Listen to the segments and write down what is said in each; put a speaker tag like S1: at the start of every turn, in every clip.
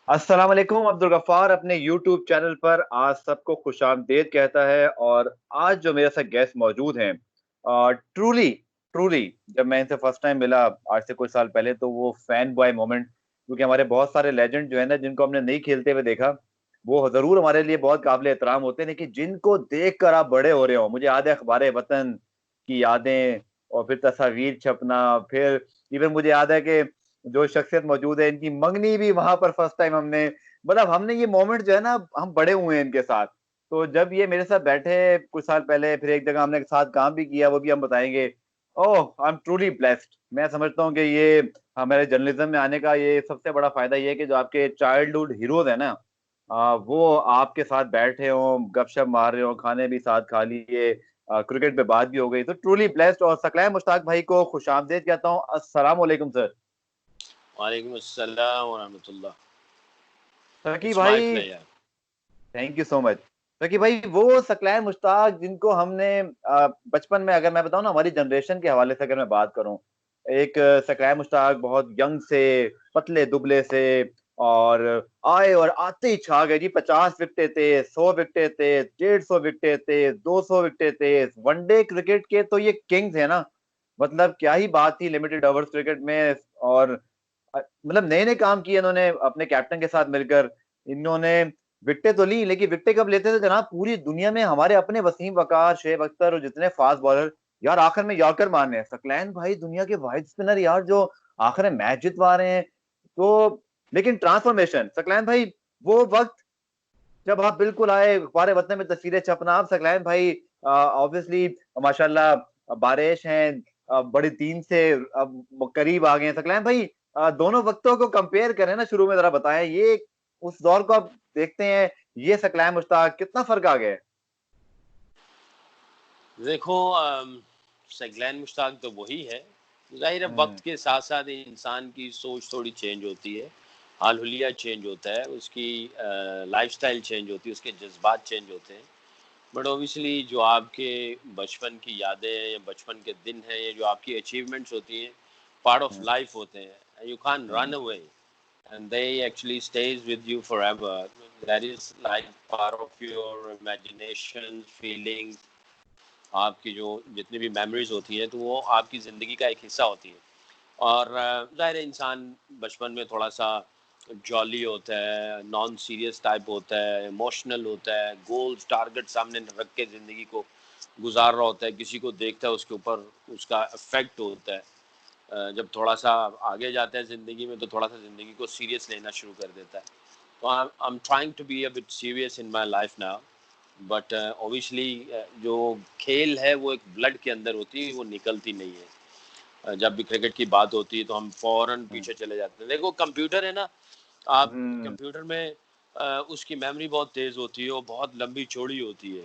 S1: अस्सलाम वालेकुम। अब्दुल गफ्फार अपने यूट्यूब चैनल पर आज सबको खुशामदीद कहता है। और आज जो मेरे साथ गेस्ट मौजूद हैं, ट्रूली ट्रूली जब मैं इनसे फर्स्ट टाइम मिला आज से कुछ साल पहले, तो वो फैन बॉय मोमेंट, क्योंकि हमारे बहुत सारे लेजेंड जो है ना, जिनको हमने नहीं खेलते हुए देखा, वो जरूर हमारे लिए बहुत काबिल एहतराम होते हैं, लेकिन जिनको देख कर आप बड़े हो रहे हो। मुझे याद है अखबार वतन की यादें, और फिर तस्वीर छपना, फिर इवन मुझे याद है कि जो शख्सियत मौजूद है, इनकी मंगनी भी वहां पर फर्स्ट टाइम हमने, मतलब हमने ये मोमेंट जो है ना, हम बड़े हुए हैं इनके साथ। तो जब ये मेरे साथ बैठे कुछ साल पहले, फिर एक जगह हमने साथ काम भी किया, वो भी हम बताएंगे। ओह, आई एम ट्रूली ब्लेस्ड। मैं समझता हूँ कि ये हमारे जर्नलिज्म में आने का ये सबसे बड़ा फायदा ये है कि जो आपके चाइल्डहुड हीरोज है ना, वो आपके साथ बैठे हों, गपशप मार रहे हो, खाने भी साथ खा लिए, क्रिकेट पे बात भी हो गई, तो ट्रूली ब्लेस्ड। और सकलैन मुश्ताक भाई को खुशामदीद कहता हूँ। अस्सलाम वालेकुम सर।
S2: वालेकुम अस्सलाम व रहमतुल्लाह।
S1: सकी
S2: इट्स माय
S1: भाई,
S2: player.
S1: Thank you so much. सकी भाई, वो सकलैन मुश्ताक जिनको हमने बचपन में, अगर मैं बताऊं ना, हमारी जनरेशन के हवाले से अगर मैं बात करूं, एक सकलैन मुश्ताक बहुत यंग से, पतले दुबले से, और आए और आते ही छा गए जी। 50 विकेटें थे, 100 विकेटें थे, 150 विकेटें थे, 200 विकेटें थे। वनडे क्रिकेट के तो ये किंग्स है ना। मतलब क्या ही बात थी लिमिटेड ओवर्स क्रिकेट में। और मतलब नए नए काम किए इन्होंने अपने कैप्टन के साथ मिलकर। इन्होंने विकेटें तो ली, लेकिन विकेटें कब लेते थे जनाब, पूरी दुनिया में हमारे अपने वसीम वकार, शेब अख्तर और जितने फास्ट बॉलर, यार आखिर में यॉर्कर मारने हैं। सकलैन भाई दुनिया के वाहिद स्पिनर यार, जो आखिर में मैच जितवा रहे हैं। तो लेकिन ट्रांसफॉर्मेशन सकलैन भाई, वो वक्त जब आप बिल्कुल आए, हमारे वतन में तस्वीरें छपना, आप सकलैन भाई ऑब्वियसली माशाल्लाह बारिश हैं, बड़ी दीन से करीब आ गए हैं सकलैन भाई। दोनों वक्तों को कंपेयर करें ना, शुरू में जरा बताएं, ये उस दौर को आप देखते हैं, ये सकलैन मुश्ताक, कितना फर्क आ गया है।
S2: देखो, सैगलैन मुश्ताक तो वही है। ज़ाहिर है
S1: हम्म।
S2: वक्त के साथ साथ इंसान की सोच थोड़ी चेंज होती है, हाल हुलिया चेंज होता है, उसकी लाइफस्टाइल चेंज होती है, उसके जज्बात चेंज होते हैं। बट ऑब्वियसली जो आपके बचपन की यादें हैं या बचपन के दिन हैं, ये जो आपकी अचीवमेंट्स होती हैं, पार्ट ऑफ
S1: हम्म।
S2: लाइफ होते हैं। You can't run
S1: hmm.
S2: Away and they actually stays with you forever. That is like part of your imagination, feelings, आपकी जो जितनी भी मेमोरीज होती हैं, तो वो आपकी ज़िंदगी का एक हिस्सा होती हैं। और ज़ाहिर है इंसान बचपन में थोड़ा सा जॉली होता है, नॉन सीरियस टाइप होता है, इमोशनल होता है, गोल्स टारगेट सामने रख के ज़िंदगी को गुजार रहा होता है, किसी को देखता है उसके ऊपर उसका इफेक्ट होता है। जब थोड़ा सा आगे जाता है ज़िंदगी में, तो थोड़ा सा ज़िंदगी को सीरियस लेना शुरू कर देता है। तो I am trying to be a bit serious in my life now. But obviously जो खेल है वो एक ब्लड के अंदर होती है, वो निकलती नहीं है। जब भी क्रिकेट की बात होती है तो हम फौरन
S1: हम्म।
S2: पीछे चले जाते हैं। देखो कंप्यूटर है ना, आप
S1: हम्म।
S2: कंप्यूटर में उसकी मेमोरी बहुत तेज़ होती है, वो बहुत लंबी चौड़ी होती है।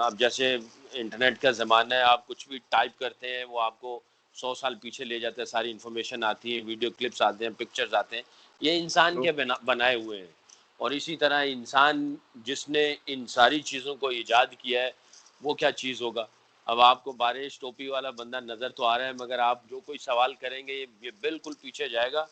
S2: अब जैसे इंटरनेट का ज़माना है, आप कुछ भी टाइप करते हैं वो आपको 100 साल पीछे ले जाता है, सारी इन्फॉर्मेशन आती है, वीडियो क्लिप्स आते हैं, पिक्चर्स आते हैं। ये इंसान
S1: True.
S2: के बनाए हुए हैं। और इसी तरह इंसान जिसने इन सारी चीज़ों को ईजाद किया है, वो क्या चीज़ होगा। अब आपको बारिश टोपी वाला बंदा नज़र तो आ रहा है, मगर आप जो कोई सवाल करेंगे ये बिल्कुल पीछे जाएगा,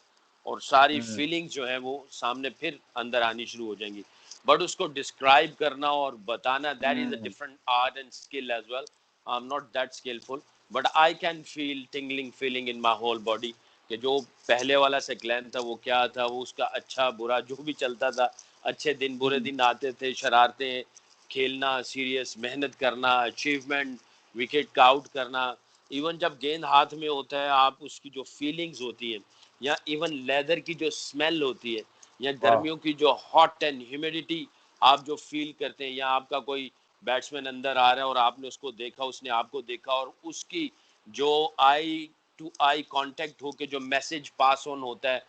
S2: और सारी
S1: हम्म।
S2: फीलिंग्स जो है वो सामने फिर अंदर आनी शुरू हो जाएंगी। बट उसको डिस्क्राइब करना और बताना, that is a
S1: hmm.
S2: Different art and skill as well. I am not that skillful, but I can feel tingling feeling in my whole body कि जो पहले वाला सेक्लेन था वो क्या था, वो उसका अच्छा बुरा जो भी चलता था, अच्छे दिन बुरे
S1: हम्म।
S2: दिन आते थे, शरारतें, खेलना, सीरियस मेहनत करना, अचीवमेंट, विकेट का आउट करना। इवन जब गेंद हाथ में होता है, आप उसकी जो फीलिंग्स होती है, या इवन लेदर की जो स्मेल होती है, या
S1: वाह।
S2: गर्मियों की जो हॉट एंड ह्यूमिडिटी आप जो फील करते हैं, या आपका कोई बैट्समैन अंदर आ रहा है और आपने उसको देखा, उसने आपको देखा, और उसकी जो आई टू आई कांटेक्ट होके जो मैसेज पास ऑन होता है,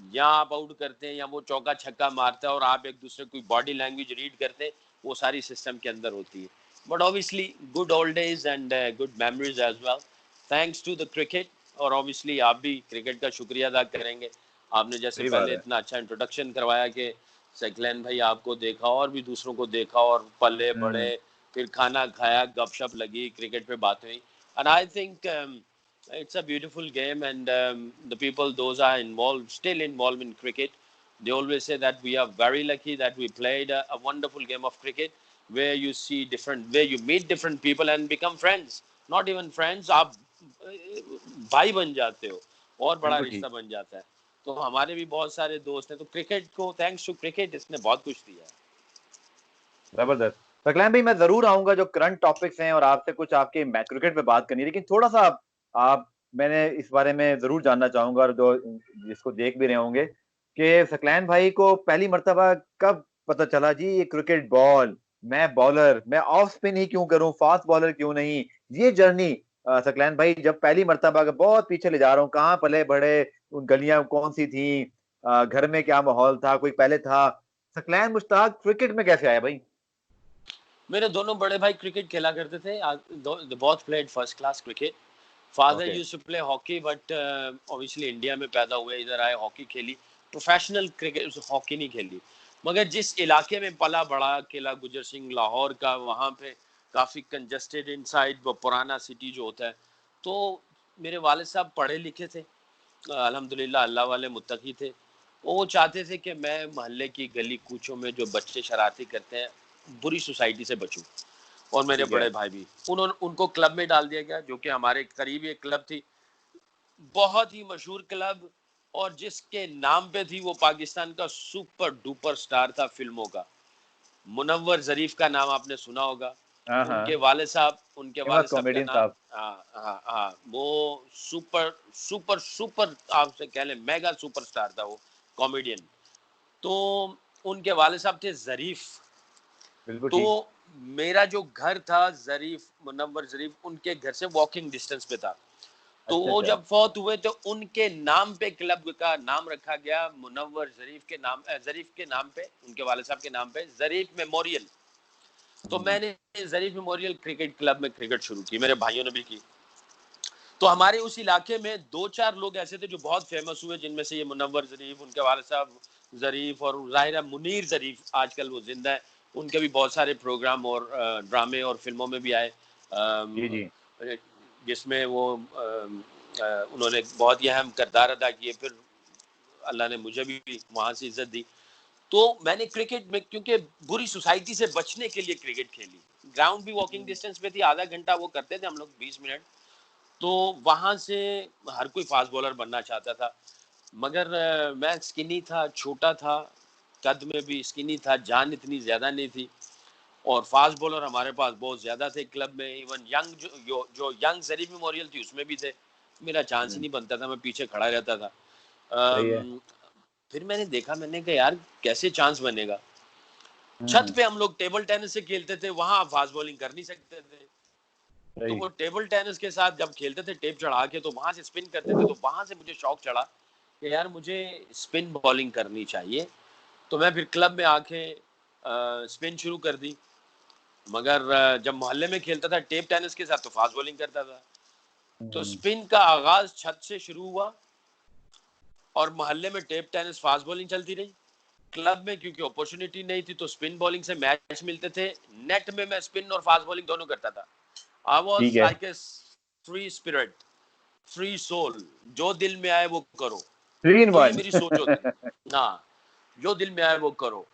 S2: या आप आउट करते हैं या वो चौका छक्का मारता है और आप एक दूसरे की बॉडी लैंग्वेज रीड करते हैं, वो सारी सिस्टम के अंदर होती है। But obviously good old days and good memories as well, thanks to the cricket. और ऑब्वियसली आप भी क्रिकेट का शुक्रिया अदा करेंगे। आपने जैसे
S1: सही बात
S2: पहले
S1: है।
S2: इतना अच्छा इंट्रोडक्शन करवाया कि सैकलैन भाई आपको देखा और भी दूसरों को देखा, और पले बड़े,
S1: हम्म।
S2: फिर खाना खाया, गपशप लगी, क्रिकेट पे बात हुई। And I think it's a beautiful game, and the people those are involved, still involved in cricket, They always say that we are very lucky that we played a wonderful game of cricket where you see different, where you meet different people and become friends. Not even friends, आप भाई बन जाते हो और बड़ा
S1: बिल्कुल
S2: रिश्ता
S1: ठीक,
S2: बन जाता है. तो हमारे भी बहुत सारे दोस्त हैं, तो क्रिकेट को, थैंक्स टू क्रिकेट, इसने बहुत कुछ दिया है.
S1: ज़बरदस्त। सकलैन भाई मैं ज़रूर आऊँगा जो करंट टॉपिक्स हैं और आपसे कुछ आपके मै क्रिकेट पे बात करनी है, लेकिन थोड़ा-सा आप मैंने इस बारे में ज़रूर जानना चाहूँगा और जो जिसको देख भी रहे होंगे कि सकलैन भाई को पहली मर्तबा कब पता चला जी ये क्रिकेट बॉल, मैं बॉलर, मैं ऑफ स्पिन ही क्यों करूँ, फास्ट बॉलर क्यों नहीं? ये जर्नी सकलैन भाई जब पहली मर्तबा अगर बहुत पीछे ले जा रहा हूँ, कहाँ पले-बढ़े, गलियाँ कौन-सी थी? घर में क्या माहौल था, कोई पहले था? सकलैन मुश्ताक क्रिकेट में कैसे आया भाई?
S2: मेरे दोनों बड़े भाई क्रिकेट खेला करते थे. Both played first class cricket. Father
S1: okay,
S2: used to play hockey, but obviously India में पैदा हुए, इधर आए, हॉकी खेली. प्रोफेशनल क्रिकेट हॉकी नहीं खेली, मगर जिस इलाके में पला बड़ा, किला गुजर सिंह लाहौर का, वहाँ पे काफ़ी कंजस्टेड इनसाइड वो पुराना सिटी जो होता है. तो मेरे वालिद साहब पढ़े लिखे थे, अल्हम्दुलिल्लाह, अल्लाह वाले मुत्तकी थे. वो चाहते थे कि मैं मोहल्ले की गली कूचों में जो बच्चे शरारती करते हैं, बुरी सोसाइटी से बचूं. और मेरे
S1: ठीक है।
S2: बड़े भाई भी, उन्होंने उनको क्लब में डाल दिया गया, जो कि हमारे करीब एक क्लब थी, बहुत ही मशहूर क्लब, और जिसके नाम पे थी, वो पाकिस्तान का सुपर डुपर स्टार था फिल्मों का. मुनव्वर ज़रीफ का नाम आपने सुना होगा.
S1: हाँ, हाँ।
S2: उनके वाले
S1: फेमस
S2: साहब का
S1: कॉमेडियन
S2: नाम,
S1: साहब।
S2: हाँ हाँ हाँ, वो सुपर सुपर सुपर आपसे कह लें मेगा सुपरस्टार था वो, कॉमेडियन. तो उनके वाले साहब थे ज़रीफ.
S1: बिल्कुल
S2: तो
S1: ठीक।
S2: मेरा जो घर था, ज़रीफ, मुनव्वर ज़रीफ, उनके घर से वॉकिंग डिस्टेंस पे था. तो
S1: अच्छा,
S2: वो
S1: अच्छा।
S2: जब फौत हुए तो उनके नाम पे क्लब का नाम रखा गया, मुनव्वर ज़रीफ के नाम, ज़रीफ के नाम पे, उनके वाले साहब के नाम पे ज़रीफ मेमोरियल. तो
S1: हुँ।
S2: मैंने ज़रीफ मेमोरियल क्रिकेट क्लब में क्रिकेट शुरू की, मेरे भाइयों ने भी की. तो हमारे उस इलाके में दो चार लोग ऐसे थे जो बहुत फेमस हुए, जिनमें से ये मुनव्वर ज़रीफ, उनके वाले साहब ज़रीफ, और ज़ाहिर है मुनीर ज़रीफ, आजकल वो जिंदा है. उनके भी बहुत सारे प्रोग्राम और ड्रामे और फिल्मों में भी आए,
S1: जी,
S2: अम,
S1: जी।
S2: जिसमें वो उन्होंने बहुत ही अहम किरदार अदा किए. फिर अल्लाह ने मुझे भी वहाँ से इज्जत दी. तो मैंने क्रिकेट में, क्योंकि बुरी सोसाइटी से बचने के लिए क्रिकेट खेली, ग्राउंड भी वॉकिंग डिस्टेंस पे थी, आधा घंटा वो करते थे हम लोग, 20 मिनट. तो वहां से हर कोई फास्ट बॉलर बनना चाहता था, मगर मैं स्किनी था, छोटा था, कद में भी स्किनी था, जान इतनी ज्यादा नहीं थी. और फास्ट बॉलर हमारे पास बहुत ज्यादा थे क्लब में. इवन यंग जो यंग जरीफ मेमोरियल थी, उसमें भी थे. मेरा चांस ही
S1: हुँ,
S2: नहीं बनता था, मैं पीछे खड़ा रहता था.
S1: सही है।
S2: अम, फिर मैंने देखा, मैंने कहा यार कैसे चांस बनेगा. छत
S1: हुँ,
S2: पे हम लोग टेबल टेनिस से खेलते थे, वहां आप फास्ट बॉलिंग कर नहीं सकते थे. तो
S1: सही।
S2: वो टेबल टेनिस के साथ जब खेलते थे टेप चढ़ा के, तो वहां से स्पिन करते थे, तो वहां से मुझे शौक चढ़ा कि यार मुझे स्पिन बॉलिंग करनी चाहिए. तो मैं फिर क्लब में आके स्पिन शुरू कर दी. मगर जब मोहल्ले में खेलता था टेप टेनिस के साथ, तो फास्ट बॉलिंग करता था. तो
S1: हुँ,
S2: स्पिन का आगाज छत से शुरू हुआ, और मोहल्ले में टेप टेनिस फास्ट बॉलिंग चलती रही. क्लब में क्योंकि अपॉर्चुनिटी नहीं थी, तो स्पिन बॉलिंग से मैच मिलते थे. नेट में मैं स्पिन और फास्ट बॉलिंग दोनों करता था. आई
S1: ठीक
S2: वॉज
S1: है।
S2: Like a free spirit, free soul. जो दिल में आए वो करो.
S1: 3 in
S2: तो ये
S1: 1
S2: मेरी सोच होती. हाँ, जो दिल में आए वो करो.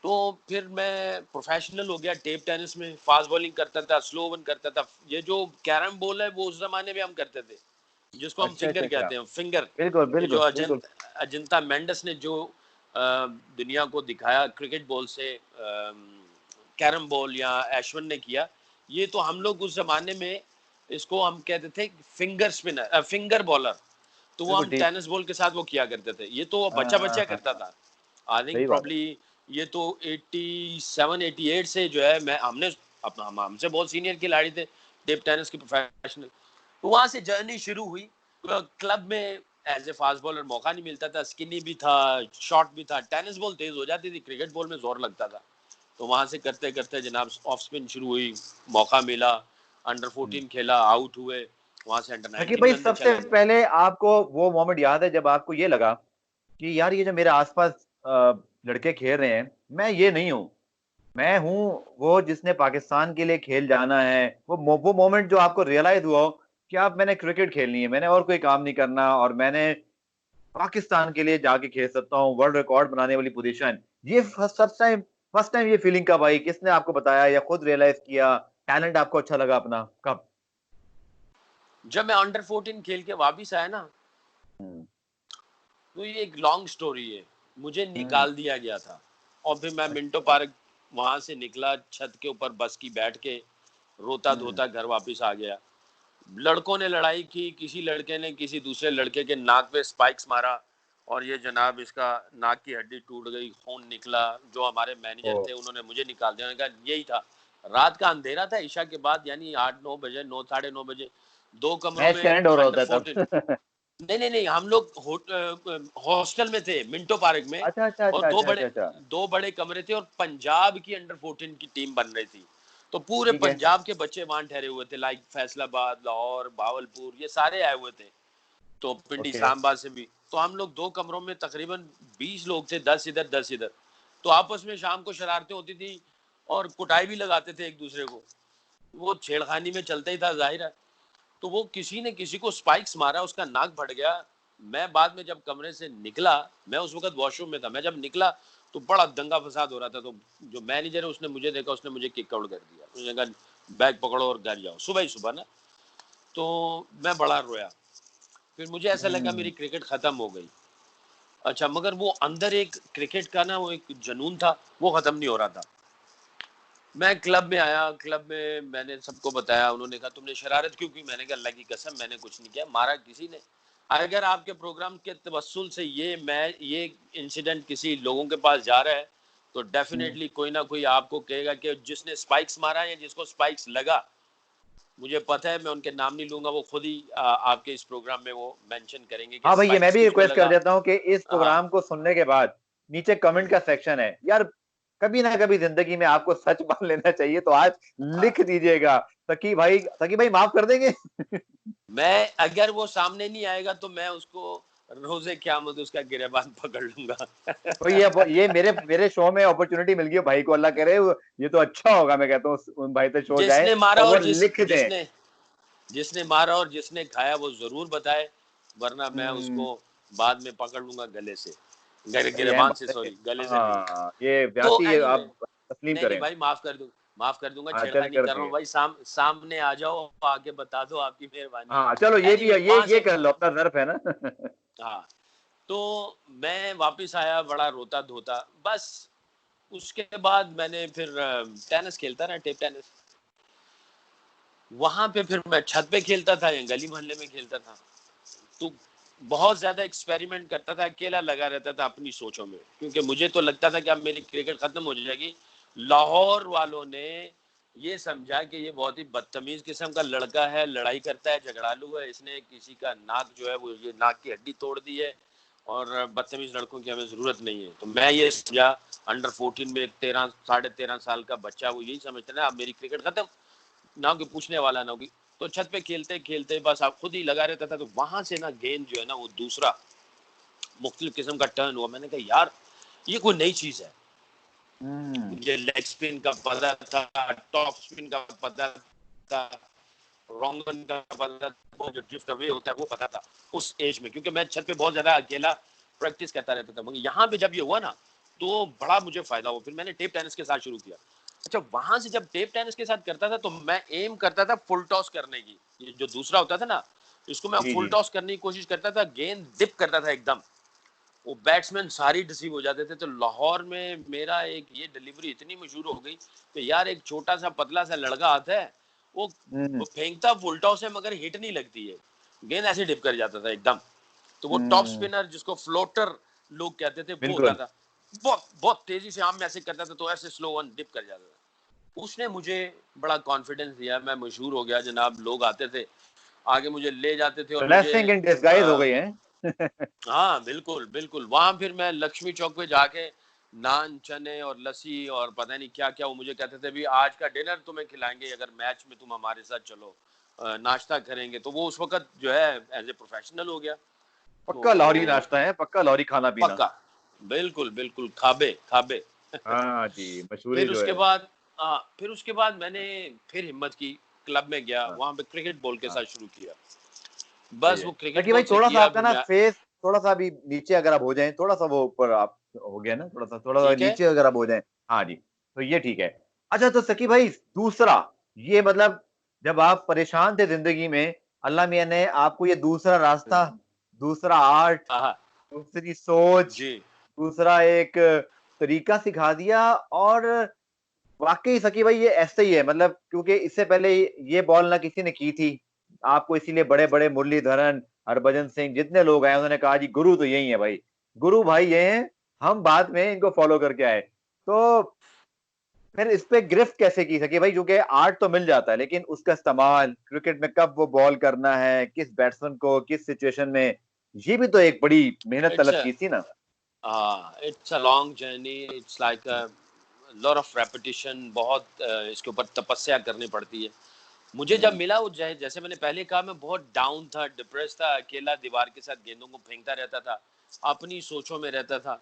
S2: तो फिर मैं प्रोफेशनल हो गया टेप टेनिस में, फास्ट बॉलिंग करता था, स्लो वन करता था. ये जो कैरम बॉल है, वो उस जमाने में हम करते थे, जिसको हम
S1: अच्छा, अच्छा,
S2: फिंगर
S1: अच्छा।
S2: कहते हैं, फिंगर.
S1: बिल्कुल,
S2: ये जो
S1: बिल्कुल, बिल्कुल।
S2: अजंता मेंडस ने जो दुनिया को दिखाया क्रिकेट बॉल से, कैरम बॉल, या एशवन ने किया, ये तो हम लोग उस जमाने में इसको हम कहते थे फिंगर स्पिनर, फिंगर बॉलर. तो वो
S1: बिल्कुल
S2: हम
S1: ठीक।
S2: टेनिस बॉल के साथ वो किया करते थे. ये तो
S1: हाँ,
S2: बच्चा
S1: हाँ,
S2: बच्चा
S1: हाँ,
S2: करता
S1: हाँ।
S2: था. आई थिंक
S1: सही बात है।
S2: प्रॉब्ली ये तो 87 88 से जो है, मैं हमने अपना हमसे बहुत सीनियर खिलाड़ी थे टेप टेनिस के प्रोफेशनल. तो वहां से जर्नी शुरू हुई. क्लब में एज ए फास्ट बॉलर मौका नहीं मिलता था, स्किनी भी था, शॉर्ट भी था. टेनिस बॉल तेज हो जाती थी, क्रिकेट बॉल में जोर लगता था. तो वहां से करते करते जनाब ऑफ स्पिन शुरू हुई, मौका मिला, अंडर
S1: हुँ।
S2: 14 खेला, आउट हुए. वहां से अंडर
S1: शकीब
S2: 19
S1: भाई
S2: में अंदर
S1: सबसे
S2: चले गए.
S1: पहले आपको वो मोमेंट याद है जब आपको ये लगा कि यार ये जो मेरे आस-पास लड़के खेल रहे हैं, मैं ये नहीं हूँ। मैं हूँ वो जिसने पाकिस्तान के लिए खेल जाना है। वो मोमेंट जो आपको रियलाइज़ हुआ हो कि अब मैंने क्रिकेट खेलनी है, मैंने और कोई काम नहीं करना और मैंने पाकिस्तान के लिए जाके खेल सकता हूँ, वर्ल्ड रिकॉर्ड बनाने वाली पोजीशन, ये फर्स्ट टाइम ये फीलिंग कब आई? किसने आपको बताया या खुद रियलाइज किया? टैलेंट आपको अच्छा लगा अपना कब?
S2: जब मैं अंडर 14 खेल के वापस आया ना,
S1: हम्म।
S2: तो ये एक लॉन्ग स्टोरी है। मुझे
S1: हम्म।
S2: निकाल दिया गया था और फिर मैं मिंटो
S1: अच्छा।
S2: पार्क वहां से निकला, छत के ऊपर बस की बैठ के रोता
S1: हम्म।
S2: धोता घर वापस आ गया। लड़कों ने लड़ाई की, किसी लड़के ने किसी दूसरे लड़के के नाक पे स्पाइक्स मारा और ये जनाब इसका नाक की हड्डी टूट गई, खून निकला। जो हमारे
S1: ओ।
S2: मैनेजर थे उन्होंने मुझे निकाल दिया। उन्होंने कहा यही था, रात का अंधेरा था, ईशा के बाद, यानी 8-9 बजे, 9 साढ़े 9 बजे, दो कमरों
S1: मैच
S2: में
S1: का एंड हो रहा
S2: अंडर
S1: होता है
S2: 14।
S1: तब।
S2: नहीं नहीं नहीं, हम लोग हॉस्टल में थे मिंटो पार्क में।
S1: अच्छा अच्छा
S2: और
S1: अच्छा अच्छा अच्छा अच्छा।
S2: दो बड़े कमरे थे और पंजाब की अंडर 14 की टीम बन रही थी। तो पूरे
S1: ठीक है।
S2: पंजाब के बच्चे वहां ठहरे हुए थे, लाइक फैसलाबाद, लाहौर, भावलपुर, ये सारे आए हुए थे। तो पिंडी
S1: ओके।
S2: इस्लामाबाद से भी। तो हम लोग दो कमरों में तकरीबन 20 लोग थे, 10 इधर 10 इधर। तो आपस में शाम को शरारतें होती थी और कुटाई भी लगाते थे एक दूसरे को। वो छेड़खानी में चलता ही था, जाहिर है। तो वो किसी ने किसी को स्पाइक्स मारा, उसका नाक फट गया। मैं बाद में जब कमरे से निकला, मैं उस वक्त वॉशरूम में था, मैं जब निकला तो बड़ा दंगा फसाद हो रहा था। तो जो मैनेजर है उसने मुझे देखा, उसने मुझे किक आउट कर दिया। उसने कहा बैग पकड़ो और घर जाओ, सुबह ही सुबह ना। तो मैं बड़ा रोया। फिर मुझे ऐसा लगा
S1: हम्म।
S2: मेरी क्रिकेट खत्म हो गई। अच्छा, मगर वो अंदर एक क्रिकेट का ना वो एक जुनून था, वो खत्म नहीं हो रहा था। मैं क्लब में आया, क्लब में मैंने सबको बताया। उन्होंने कहा तुमने शरारत क्यों की? मैंने कहा अल्लाह की कसम मैंने कुछ नहीं किया, मारा किसी ने। अगर आपके प्रोग्राम के तवस्सुल से ये इंसिडेंट किसी लोगों के पास जा रहा है, तो
S1: हम्म।
S2: डेफिनेटली कोई ना कोई आपको कहेगा कि जिसने स्पाइक्स मारा है या जिसको स्पाइक्स लगा, मुझे पता है, मैं उनके नाम नहीं लूंगा, वो खुद ही आपके इस प्रोग्राम में वो मेंशन करेंगे कि
S1: हाँ भाई, ये मैं
S2: स्पाइक्स
S1: भी
S2: किसको
S1: रिक्वेस्ट कर
S2: लगा।
S1: देता हूँ कि इस
S2: हाँ।
S1: प्रोग्राम को सुनने के बाद नीचे कमेंट
S2: हम्म।
S1: का सेक्शन है यार, कभी ना कभी जिंदगी में आपको सच मान लेना चाहिए, तो आज
S2: हाँ,
S1: लिख दीजिएगा। तकी भाई माफ कर देंगे।
S2: मैं अगर वो सामने नहीं आएगा तो मैं उसको रोजे क़यामत उसका गिरेबान पकड़ लूंगा।
S1: तो ये मेरे मेरे शो में अपॉर्चुनिटी मिल गई भाई को, अल्लाह करे ये तो अच्छा होगा। मैं कहता हूँ उन भाई से शो जाए
S2: जिसने मारा
S1: और वो
S2: और
S1: लिख दें।
S2: जिसने जिसने मारा और जिसने खाया वो जरूर बताए, वरना मैं
S1: हम्म।
S2: उसको बाद में पकड़ लूंगा गले से,
S1: सही है
S2: गिरेबान से,
S1: बात है।
S2: सॉरी, गले से नहीं।
S1: हाँ, ये
S2: तो
S1: व्यासी
S2: एनीवे
S1: आप तस्लीम
S2: नहीं नहीं
S1: करें।
S2: भाई, माफ कर दूंगा,
S1: हाँ, चले
S2: छेड़खानी
S1: कर
S2: कर रहा हूँ
S1: दिए।
S2: भाई। सामने आ जाओ, आके बता दो, आपकी मेहरबानी।
S1: हाँ चलो, ये भी
S2: एनीवे
S1: है,
S2: वहां
S1: ये
S2: से,
S1: कर लो, अपना ज़र्फ है ना।
S2: हाँ, तो मैं वापस आया बड़ा रोता धोता। बस उसके बाद मैंने फिर टेनिस खेलता रहा, टेप टेनिस। वहां पे फिर मैं छत पे खेलता था या गली मोहल्ले में खेलता था। तो बहुत ज्यादा एक्सपेरिमेंट करता था, अकेला लगा रहता था अपनी सोचों में, क्योंकि मुझे तो लगता था कि अब मेरी क्रिकेट खत्म हो जाएगी। लाहौर वालों ने ये समझा कि ये बहुत ही बदतमीज किस्म का लड़का है, लड़ाई करता है, झगड़ालू है, इसने किसी का नाक जो है वो ये नाक की हड्डी तोड़ दी है और बदतमीज लड़कों की हमें जरूरत नहीं है। तो मैं ये समझा, अंडर 14 में एक 13 साढ़े 13 साल का बच्चा, वो यही समझता है अब मेरी क्रिकेट खत्म, ना कि पूछने वाला ना होगी। तो छत पे खेलते खेलते बस आप खुद ही लगा रहता था। तो वहां से ना गेंद जो है ना वो दूसरा मुख्तलिफ किस्म का टर्न हुआ। मैंने कहा यार ये कोई नई चीज है।
S1: हम्म।
S2: मुझे लेग स्पिन का पता था, टॉप स्पिन का पता था, रॉन्गन का पता था, वो जो ड्रिफ्ट अवे होता है वो पता था उस एज में, क्योंकि मैं छत पे बहुत ज्यादा अकेला प्रैक्टिस करता रहता था। मगर यहाँ पे जब ये हुआ ना तो बड़ा मुझे फायदा हुआ। फिर मैंने टेप टेनिस के साथ शुरू किया। अच्छा, वहां से जब टेप टेनिस के साथ करता था तो मैं एम करता था फुल टॉस करने की। ये जो दूसरा होता था ना, इसको मैं
S1: जी
S2: फुल
S1: जी।
S2: टॉस करने की कोशिश करता था, गेंद डिप करता था एकदम। वो बैट्समैन सारी डिसीव हो जाते थे। तो लाहौर में मेरा एक ये डिलीवरी इतनी मशहूर हो गई कि यार एक छोटा सा पतला सा लड़का आता है, वो
S1: हम्म।
S2: वो फेंकता फुल टॉस है मगर हिट नहीं लगती है, गेंद ऐसे डिप कर जाता था एकदम। तो वो टॉप
S1: हम्म।
S2: स्पिनर जिसको फ्लोटर लोग कहते थे वो होता
S1: बिल्कुल।
S2: था। बहुत बहुत तेजी से आम में ऐसे करता था तो ऐसे स्लो वन डिप कर जाता था। उसने मुझे बड़ा कॉन्फिडेंस दिया, मैं मशहूर हो गया जनाब। लोग आते थे, आगे मुझे ले जाते थे और मुझे
S1: ब्लेसिंग इन डिस्गाइज हो गई है।
S2: हाँ बिल्कुल बिल्कुल। वहां फिर मैं लक्ष्मी चौक पे जाके नान चने और लस्सी और पता नहीं क्या क्या, वो मुझे कहते थे भी आज का डिनर तुम्हें खिलाएंगे अगर मैच में तुम हमारे साथ चलो, नाश्ता करेंगे। तो वो उस वक्त जो है एज ए प्रोफेशनल हो गया।
S1: पक्का लाहौरी
S2: तो
S1: नाश्ता है, पक्का लाहौरी खाना पीना।
S2: पक्का, बिल्कुल बिल्कुल, खाबे खाबे।
S1: हाँ जी, मशहूरी
S2: फिर
S1: जो
S2: उसके
S1: है।
S2: बाद फिर उसके बाद मैंने फिर हिम्मत की, क्लब में गया,
S1: हाँ
S2: वहां पे क्रिकेट बॉल के
S1: हाँ।
S2: साथ शुरू किया।
S1: सही
S2: बस
S1: है
S2: वो क्रिकेट
S1: ताकि भाई,
S2: बॉल से
S1: थोड़ा सा
S2: किया
S1: आपका
S2: फिर
S1: ना
S2: मैं।
S1: फेस थोड़ा सा भी नीचे अगर आप हो जाएं, थोड़ा सा वो ऊपर आप हो गया ना, थोड़ा सा
S2: ठीक है।
S1: नीचे अगर आप हो जाएं। हाँ जी, तो ये ठीक है। अच्छा तो सकी भाई दूसरा, ये मतलब जब आप परेशान थे जिंदगी में, अल्लाह मियाँ ने आपको ये दूसरा रास्ता, दूसरा आर्ट,
S2: हाँ,
S1: दूसरी सोच,
S2: जी।
S1: दूसरा एक तरीका सिखा दिया। और वाकई सकी भाई ये ऐसे ही है, मतलब क्योंकि इससे पहले ये बॉल ना किसी ने की थी आपको, इसीलिए बड़े बड़े मुरलीधरन, हरभजन सिंह जितने लोग आए उन्होंने कहा जी गुरु तो यही है भाई, गुरु भाई ये हैं, हम बाद में इनको फॉलो करके आए। तो फिर इस पे गिरफ्त कैसे की सकी भाई, क्योंकि आर्ट तो मिल जाता है लेकिन उसका इस्तेमाल क्रिकेट में कब वो बॉल करना है, किस बैट्समैन को किस सिचुएशन में, ये भी तो एक बड़ी मेहनत
S2: इट्स
S1: तलब
S2: अ
S1: चीज थी ना।
S2: It's a long journey, it's like a lot of repetition, बहुत इसके ऊपर तपस्या करनी पड़ती है। मुझे जब
S1: हम्म,
S2: मिला वो, जैसे मैंने पहले कहा, मैं बहुत डाउन था, डिप्रेस था, अकेला दीवार के साथ गेंदों को फेंकता रहता था, अपनी सोचों में रहता था।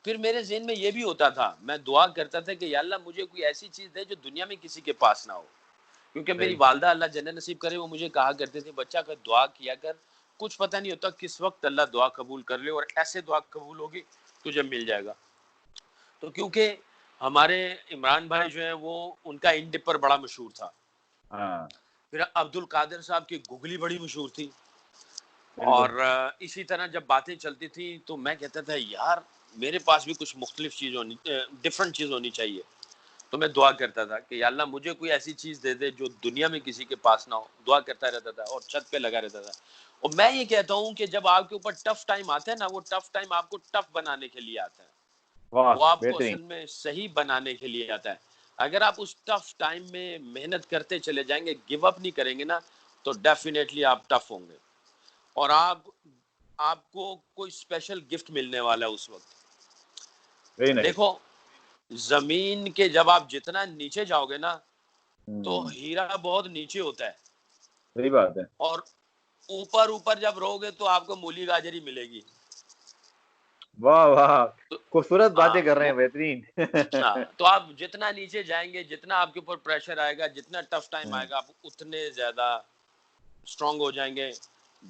S2: फिर मेरे ज़हन में ये भी होता था, मैं दुआ करता था कि या अल्लाह मुझे कोई ऐसी चीज़ दे जो दुनिया में किसी के पास ना हो। क्योंकि मेरी
S1: सही।
S2: वालदा अल्लाह जन्नत नसीब करे, वो मुझे कहा करते थे, बच्चा अगर दुआ किया कर, कुछ पता नहीं होता किस वक्त अल्लाह दुआ कबूल कर ले, और ऐसे दुआ कबूल होगी तुझे मिल जाएगा। तो क्योंकि हमारे इमरान भाई जो है वो, उनका इन डिपर बड़ा मशहूर था।
S1: हाँ
S2: फिर अब्दुल कादिर साहब की गुगली बड़ी मशहूर थी।
S1: बिल्कुल।
S2: और इसी तरह जब बातें चलती थी तो मैं कहता था यार मेरे पास भी कुछ मुख्तलिफ चीज़ होनी, डिफरेंट चीज़ होनी चाहिए। तो मैं दुआ करता था कि या अल्लाह मुझे कोई ऐसी चीज़ दे दे जो दुनिया में किसी के पास ना हो। दुआ करता रहता था और छत पे लगा रहता था। और मैं ये कहता हूँ कि जब आपके ऊपर टफ टाइम आता है ना, वो टफ टाइम आपको टफ बनाने के लिए आता है।
S1: वाह
S2: वो आपको
S1: बेहतरीन।
S2: असल में सही बनाने के लिए आता है। अगर आप उस टफ टाइम में मेहनत करते चले जाएंगे, गिव अप नहीं करेंगे ना, तो डेफिनेटली आप टफ होंगे। और आपको कोई स्पेशल गिफ्ट मिलने वाला है उस वक्त।
S1: Very nice.
S2: देखो, जमीन के जब आप जितना नीचे जाओगे ना, तो
S1: हम्म,
S2: हीरा बहुत नीचे होता है।
S1: सही बात है।
S2: और ऊपर ऊपर जब रहोगे तो आपको मूली गाजर ही मिलेगी।
S1: वाह वाह,
S2: तो
S1: खूबसूरत बातें
S2: हाँ
S1: कर रहे हैं,
S2: वो,
S1: बेहतरीन।
S2: हाँ तो आप जितना नीचे जाएंगे, जितना आपके ऊपर प्रेशर आएगा, जितना टफ टाइम
S1: हम्म,
S2: आएगा, आप उतने ज्यादा स्ट्रांग हो जाएंगे,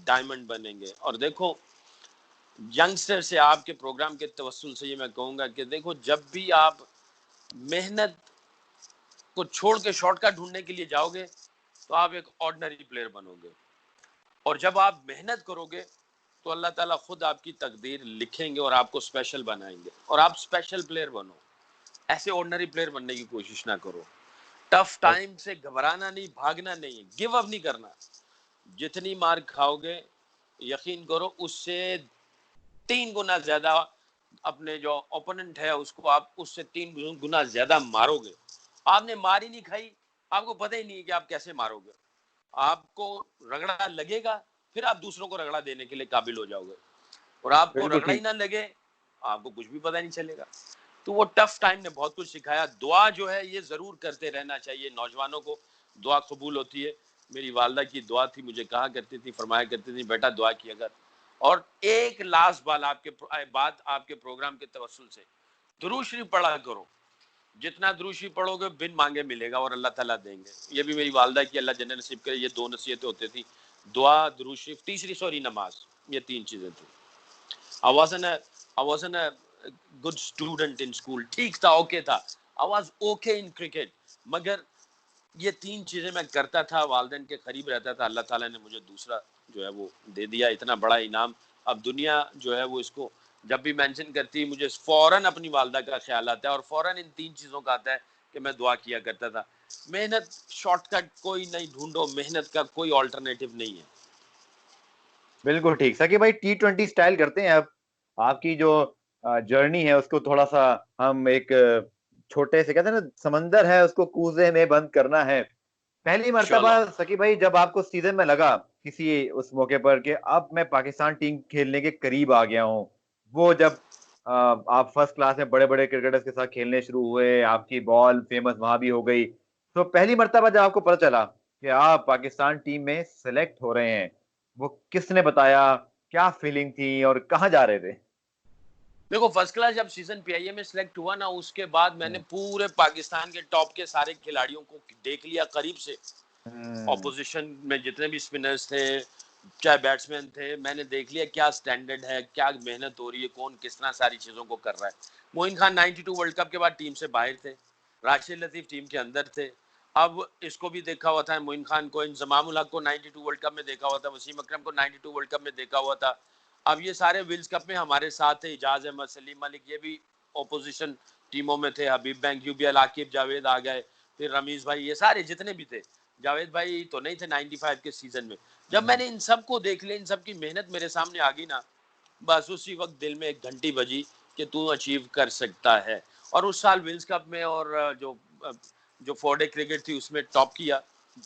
S2: डायमंड बनेंगे। और देखो, यंगस्टर से आपके प्रोग्राम के तवस्सुल से ये मैं कहूंगा कि देखो, जब भी आप मेहनत को छोड़ के शॉर्टकट ढूंढने के लिए जाओगे, तो आप एक ऑर्डिनरी प्लेयर बनोगे। और जब आप मेहनत करोगे, तो अल्लाह ताला खुद आपकी तकदीर लिखेंगे और आपको स्पेशल बनाएंगे, और आप स्पेशल प्लेयर बनो। ऐसे ऑर्डिनरी प्लेयर बनने की कोशिश ना करो। टफ
S1: बस
S2: टाइम से घबराना नहीं, भागना नहीं, गिव अप नहीं करना। जितनी मार खाओगे, यकीन करो उससे 3 गुना ज्यादा अपने जो ओपोनेंट है उसको आप उससे 3 गुना ज्यादा मारोगे। आपने मार ही नहीं खाई, आपको पता ही नहीं है कि आप कैसे मारोगे। आपको रगड़ा लगेगा, फिर आप दूसरों को रगड़ा देने के लिए काबिल हो जाओगे। और आपको
S1: बिल्कुल
S2: रगड़ा ही
S1: ठीक।
S2: ना लगे, आपको कुछ भी पता नहीं चलेगा। तो वो टफ टाइम ने बहुत कुछ सिखाया। दुआ जो है ये जरूर करते रहना चाहिए नौजवानों को। दुआ कबूल होती है। मेरी वालदा की दुआ थी, मुझे कहा करती थी, फरमाया करती थी, बेटा दुआ किया कर। और एक लास्ट बात आपके प्रोग्राम के तवस्सुल से, दुरूद शरीफ पढ़ा करो। जितना दुरूद शरीफ पढ़ोगे बिन मांगे मिलेगा और अल्लाह ताला देंगे। ये भी मेरी वालदा की, अल्लाह जन्नत नसीब करे, ये 2 नसीहतें होती थी। दुआ, दुरूद शरीफ, तीसरी सॉरी नमाज। ये 3 चीजें थी। I wasn't a I wasn't a good student in school. ठीक था, ओके था। I was okay in cricket. मगर ये 3 चीजें मैं करता था, वालिदैन के करीब रहता था। अल्लाह ताला ने मुझे दूसरा जो है वो दे दिया, इतना बड़ा इनाम। अब दुनिया जो है वो इसको जब भी मेंशन करती है, मुझे फौरन अपनी वालदा का ख्याल आता है, और फौरन इन 3 चीजों का आता है कि मैं दुआ किया करता था। मेहनत, शॉर्टकट कोई नहीं ढूंढो, मेहनत का कोई ऑल्टरनेटिव नहीं है।
S1: बिल्कुल ठीक सकी भाई, T20 स्टाइल करते हैं अब। आपकी जो जर्नी है उसको थोड़ा सा हम एक छोटे से कहते हैं ना समंदर है, उसको कूजे में बंद करना है। पहली मर्तबा
S2: चलो।
S1: सकी भाई जब आपको सीजन में लगा किसी उस मौके पर कि अब मैं पाकिस्तान टीम खेलने के करीब आ गया हूँ, वो जब आप फर्स्ट क्लास में बड़े बड़े क्रिकेटर्स के साथ खेलने शुरू हुए, आपकी बॉल फेमस वहां भी हो गई, तो पहली मर्तबा जब आपको पता चला कि आप पाकिस्तान टीम में सेलेक्ट हो रहे हैं, वो किसने बताया, क्या फीलिंग थी और कहाँ जा रहे थे?
S2: देखो, फर्स्ट क्लास जब सीजन पीआईए में सिलेक्ट हुआ ना, उसके बाद मैंने
S1: हम्म,
S2: पूरे पाकिस्तान के टॉप के सारे खिलाड़ियों को देख लिया करीब से।
S1: हम्म,
S2: ऑपोजिशन में जितने भी स्पिनर्स थे, चाहे बैट्समैन थे, मैंने देख लिया क्या स्टैंडर्ड है, क्या मेहनत हो रही है, कौन किस तरह सारी चीजों को कर रहा है। मोइन खान 92 वर्ल्ड कप के बाद टीम से बाहर थे, राशिद लतीफ टीम के अंदर थे। अब इसको भी देखा हुआ था मोइन खान को, इंजमाम उल हक को 92 वर्ल्ड कप में देखा हुआ था, वसीम अकरम को 92 वर्ल्ड कप में देखा हुआ था। अब ये सारे विल्स कप में हमारे साथ थे, इजाज अहमद, सलीम मलिक, ये भी ओपोजिशन टीमों में थे, हबीब बैंक, यूबीएल, आकिब जावेद आ गए, फिर रमीज भाई, ये सारे जितने भी थे। जावेद भाई तो नहीं थे 95 के सीजन में। जब मैंने इन सब को देख लिया, इन सब की मेहनत मेरे सामने आ गई ना, बस उसी वक्त दिल में एक घंटी बजी कि तू अचीव कर सकता है। और उस साल विल्स कप में और जो 4 डे क्रिकेट थी उसमें टॉप किया,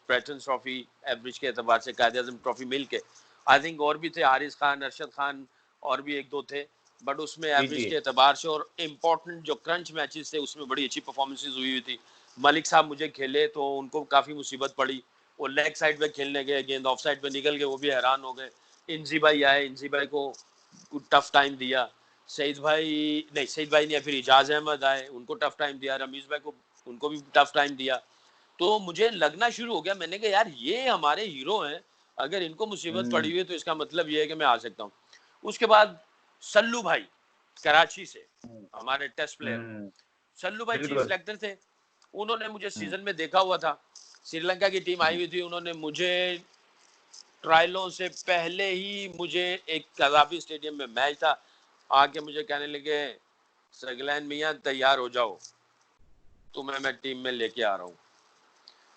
S2: पैटर्न ट्रॉफी एवरेज के एतबार से, कायदे आजम ट्रॉफी मिल के। आई थिंक और भी थे, हारिस खान, अरशद खान, और भी एक दो थे, बट उसमें
S1: जी
S2: एवरेज
S1: जी।
S2: के एतबार से और इम्पोर्टेंट जो क्रंच मैचेस थे उसमें बड़ी अच्छी परफॉर्मेंसेज हुई थी। मलिक साहब मुझे खेले तो उनको काफ़ी मुसीबत पड़ी, वो लेग साइड पे खेलने गए, गेंद ऑफ साइड पे निकल गए, वो भी हैरान हो गए। इंजी भाई आए, इंजी भाई को टफ टाइम दिया। सईद भाई नहीं, सईद भाई ने फिर इजाज अहमद आए, उनको टफ टाइम दिया। रमीज भाई को, उनको भी टफ टाइम दिया। तो मुझे लगना शुरू हो गया, मैंने कहा यार ये हमारे हीरो हैं, अगर इनको मुसीबत पड़ी
S1: हम्म
S2: हुई है तो इसका मतलब ये है कि मैं आ सकता हूँ। उसके बाद सल्लू भाई कराची से,
S1: हम्म
S2: हमारे टेस्ट प्लेयर,
S1: हम्म,
S2: सल्लू भाई चीफ
S1: बिल्कुल।
S2: सेलेक्टर थे। उन्होंने मुझे
S1: हम्म
S2: सीजन में देखा हुआ था, श्रीलंका की टीम आई
S1: हम्म,
S2: हुई थी, उन्होंने मुझे ट्रायलों से पहले ही, मुझे एक कजाफी स्टेडियम में मैच था, आके मुझे कहने लगे सगलैन मियां तैयार हो जाओ, तुम्हें मैं टीम में लेके आ रहा हूँ।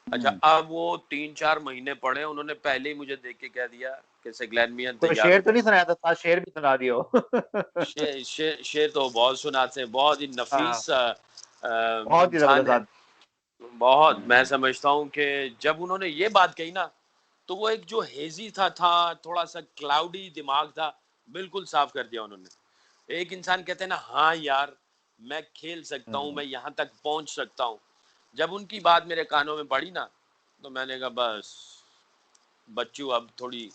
S2: अच्छा,
S1: हम्म।
S2: अब वो 3-4 महीने पड़े, उन्होंने पहले ही मुझे देख के कह दिया कि सगलैन मियां
S1: कोई
S2: तैयार हो
S1: शेर तो
S2: जाओ।
S1: नहीं सुनाया था, साथ शेर भी सुना दियो।
S2: शेर तो बहुत सुनाते हैं, बहुत ही
S1: हाँ,
S2: नफीस
S1: बहुत ही
S2: इंसान
S1: जबरदस्त
S2: है।
S1: बात।
S2: बहुत,
S1: हम्म
S2: मैं समझता हूँ कि जब उन्होंने ये बात कही ना, तो वो एक जो हेजी था थोड़ा सा क्लाउडी दिमाग था, बिल्कुल साफ कर दिया उन्होंने। एक इंसान कहते हैं ना, हाँ यार मैं खेल सकता हूँ,
S1: हम्म
S2: मैं यहाँ तक पहुँच सकता हूँ। जब उनकी बात मेरे कानों में पड़ी ना, तो मैंने कहा बस बच्चू, अब थोड़ी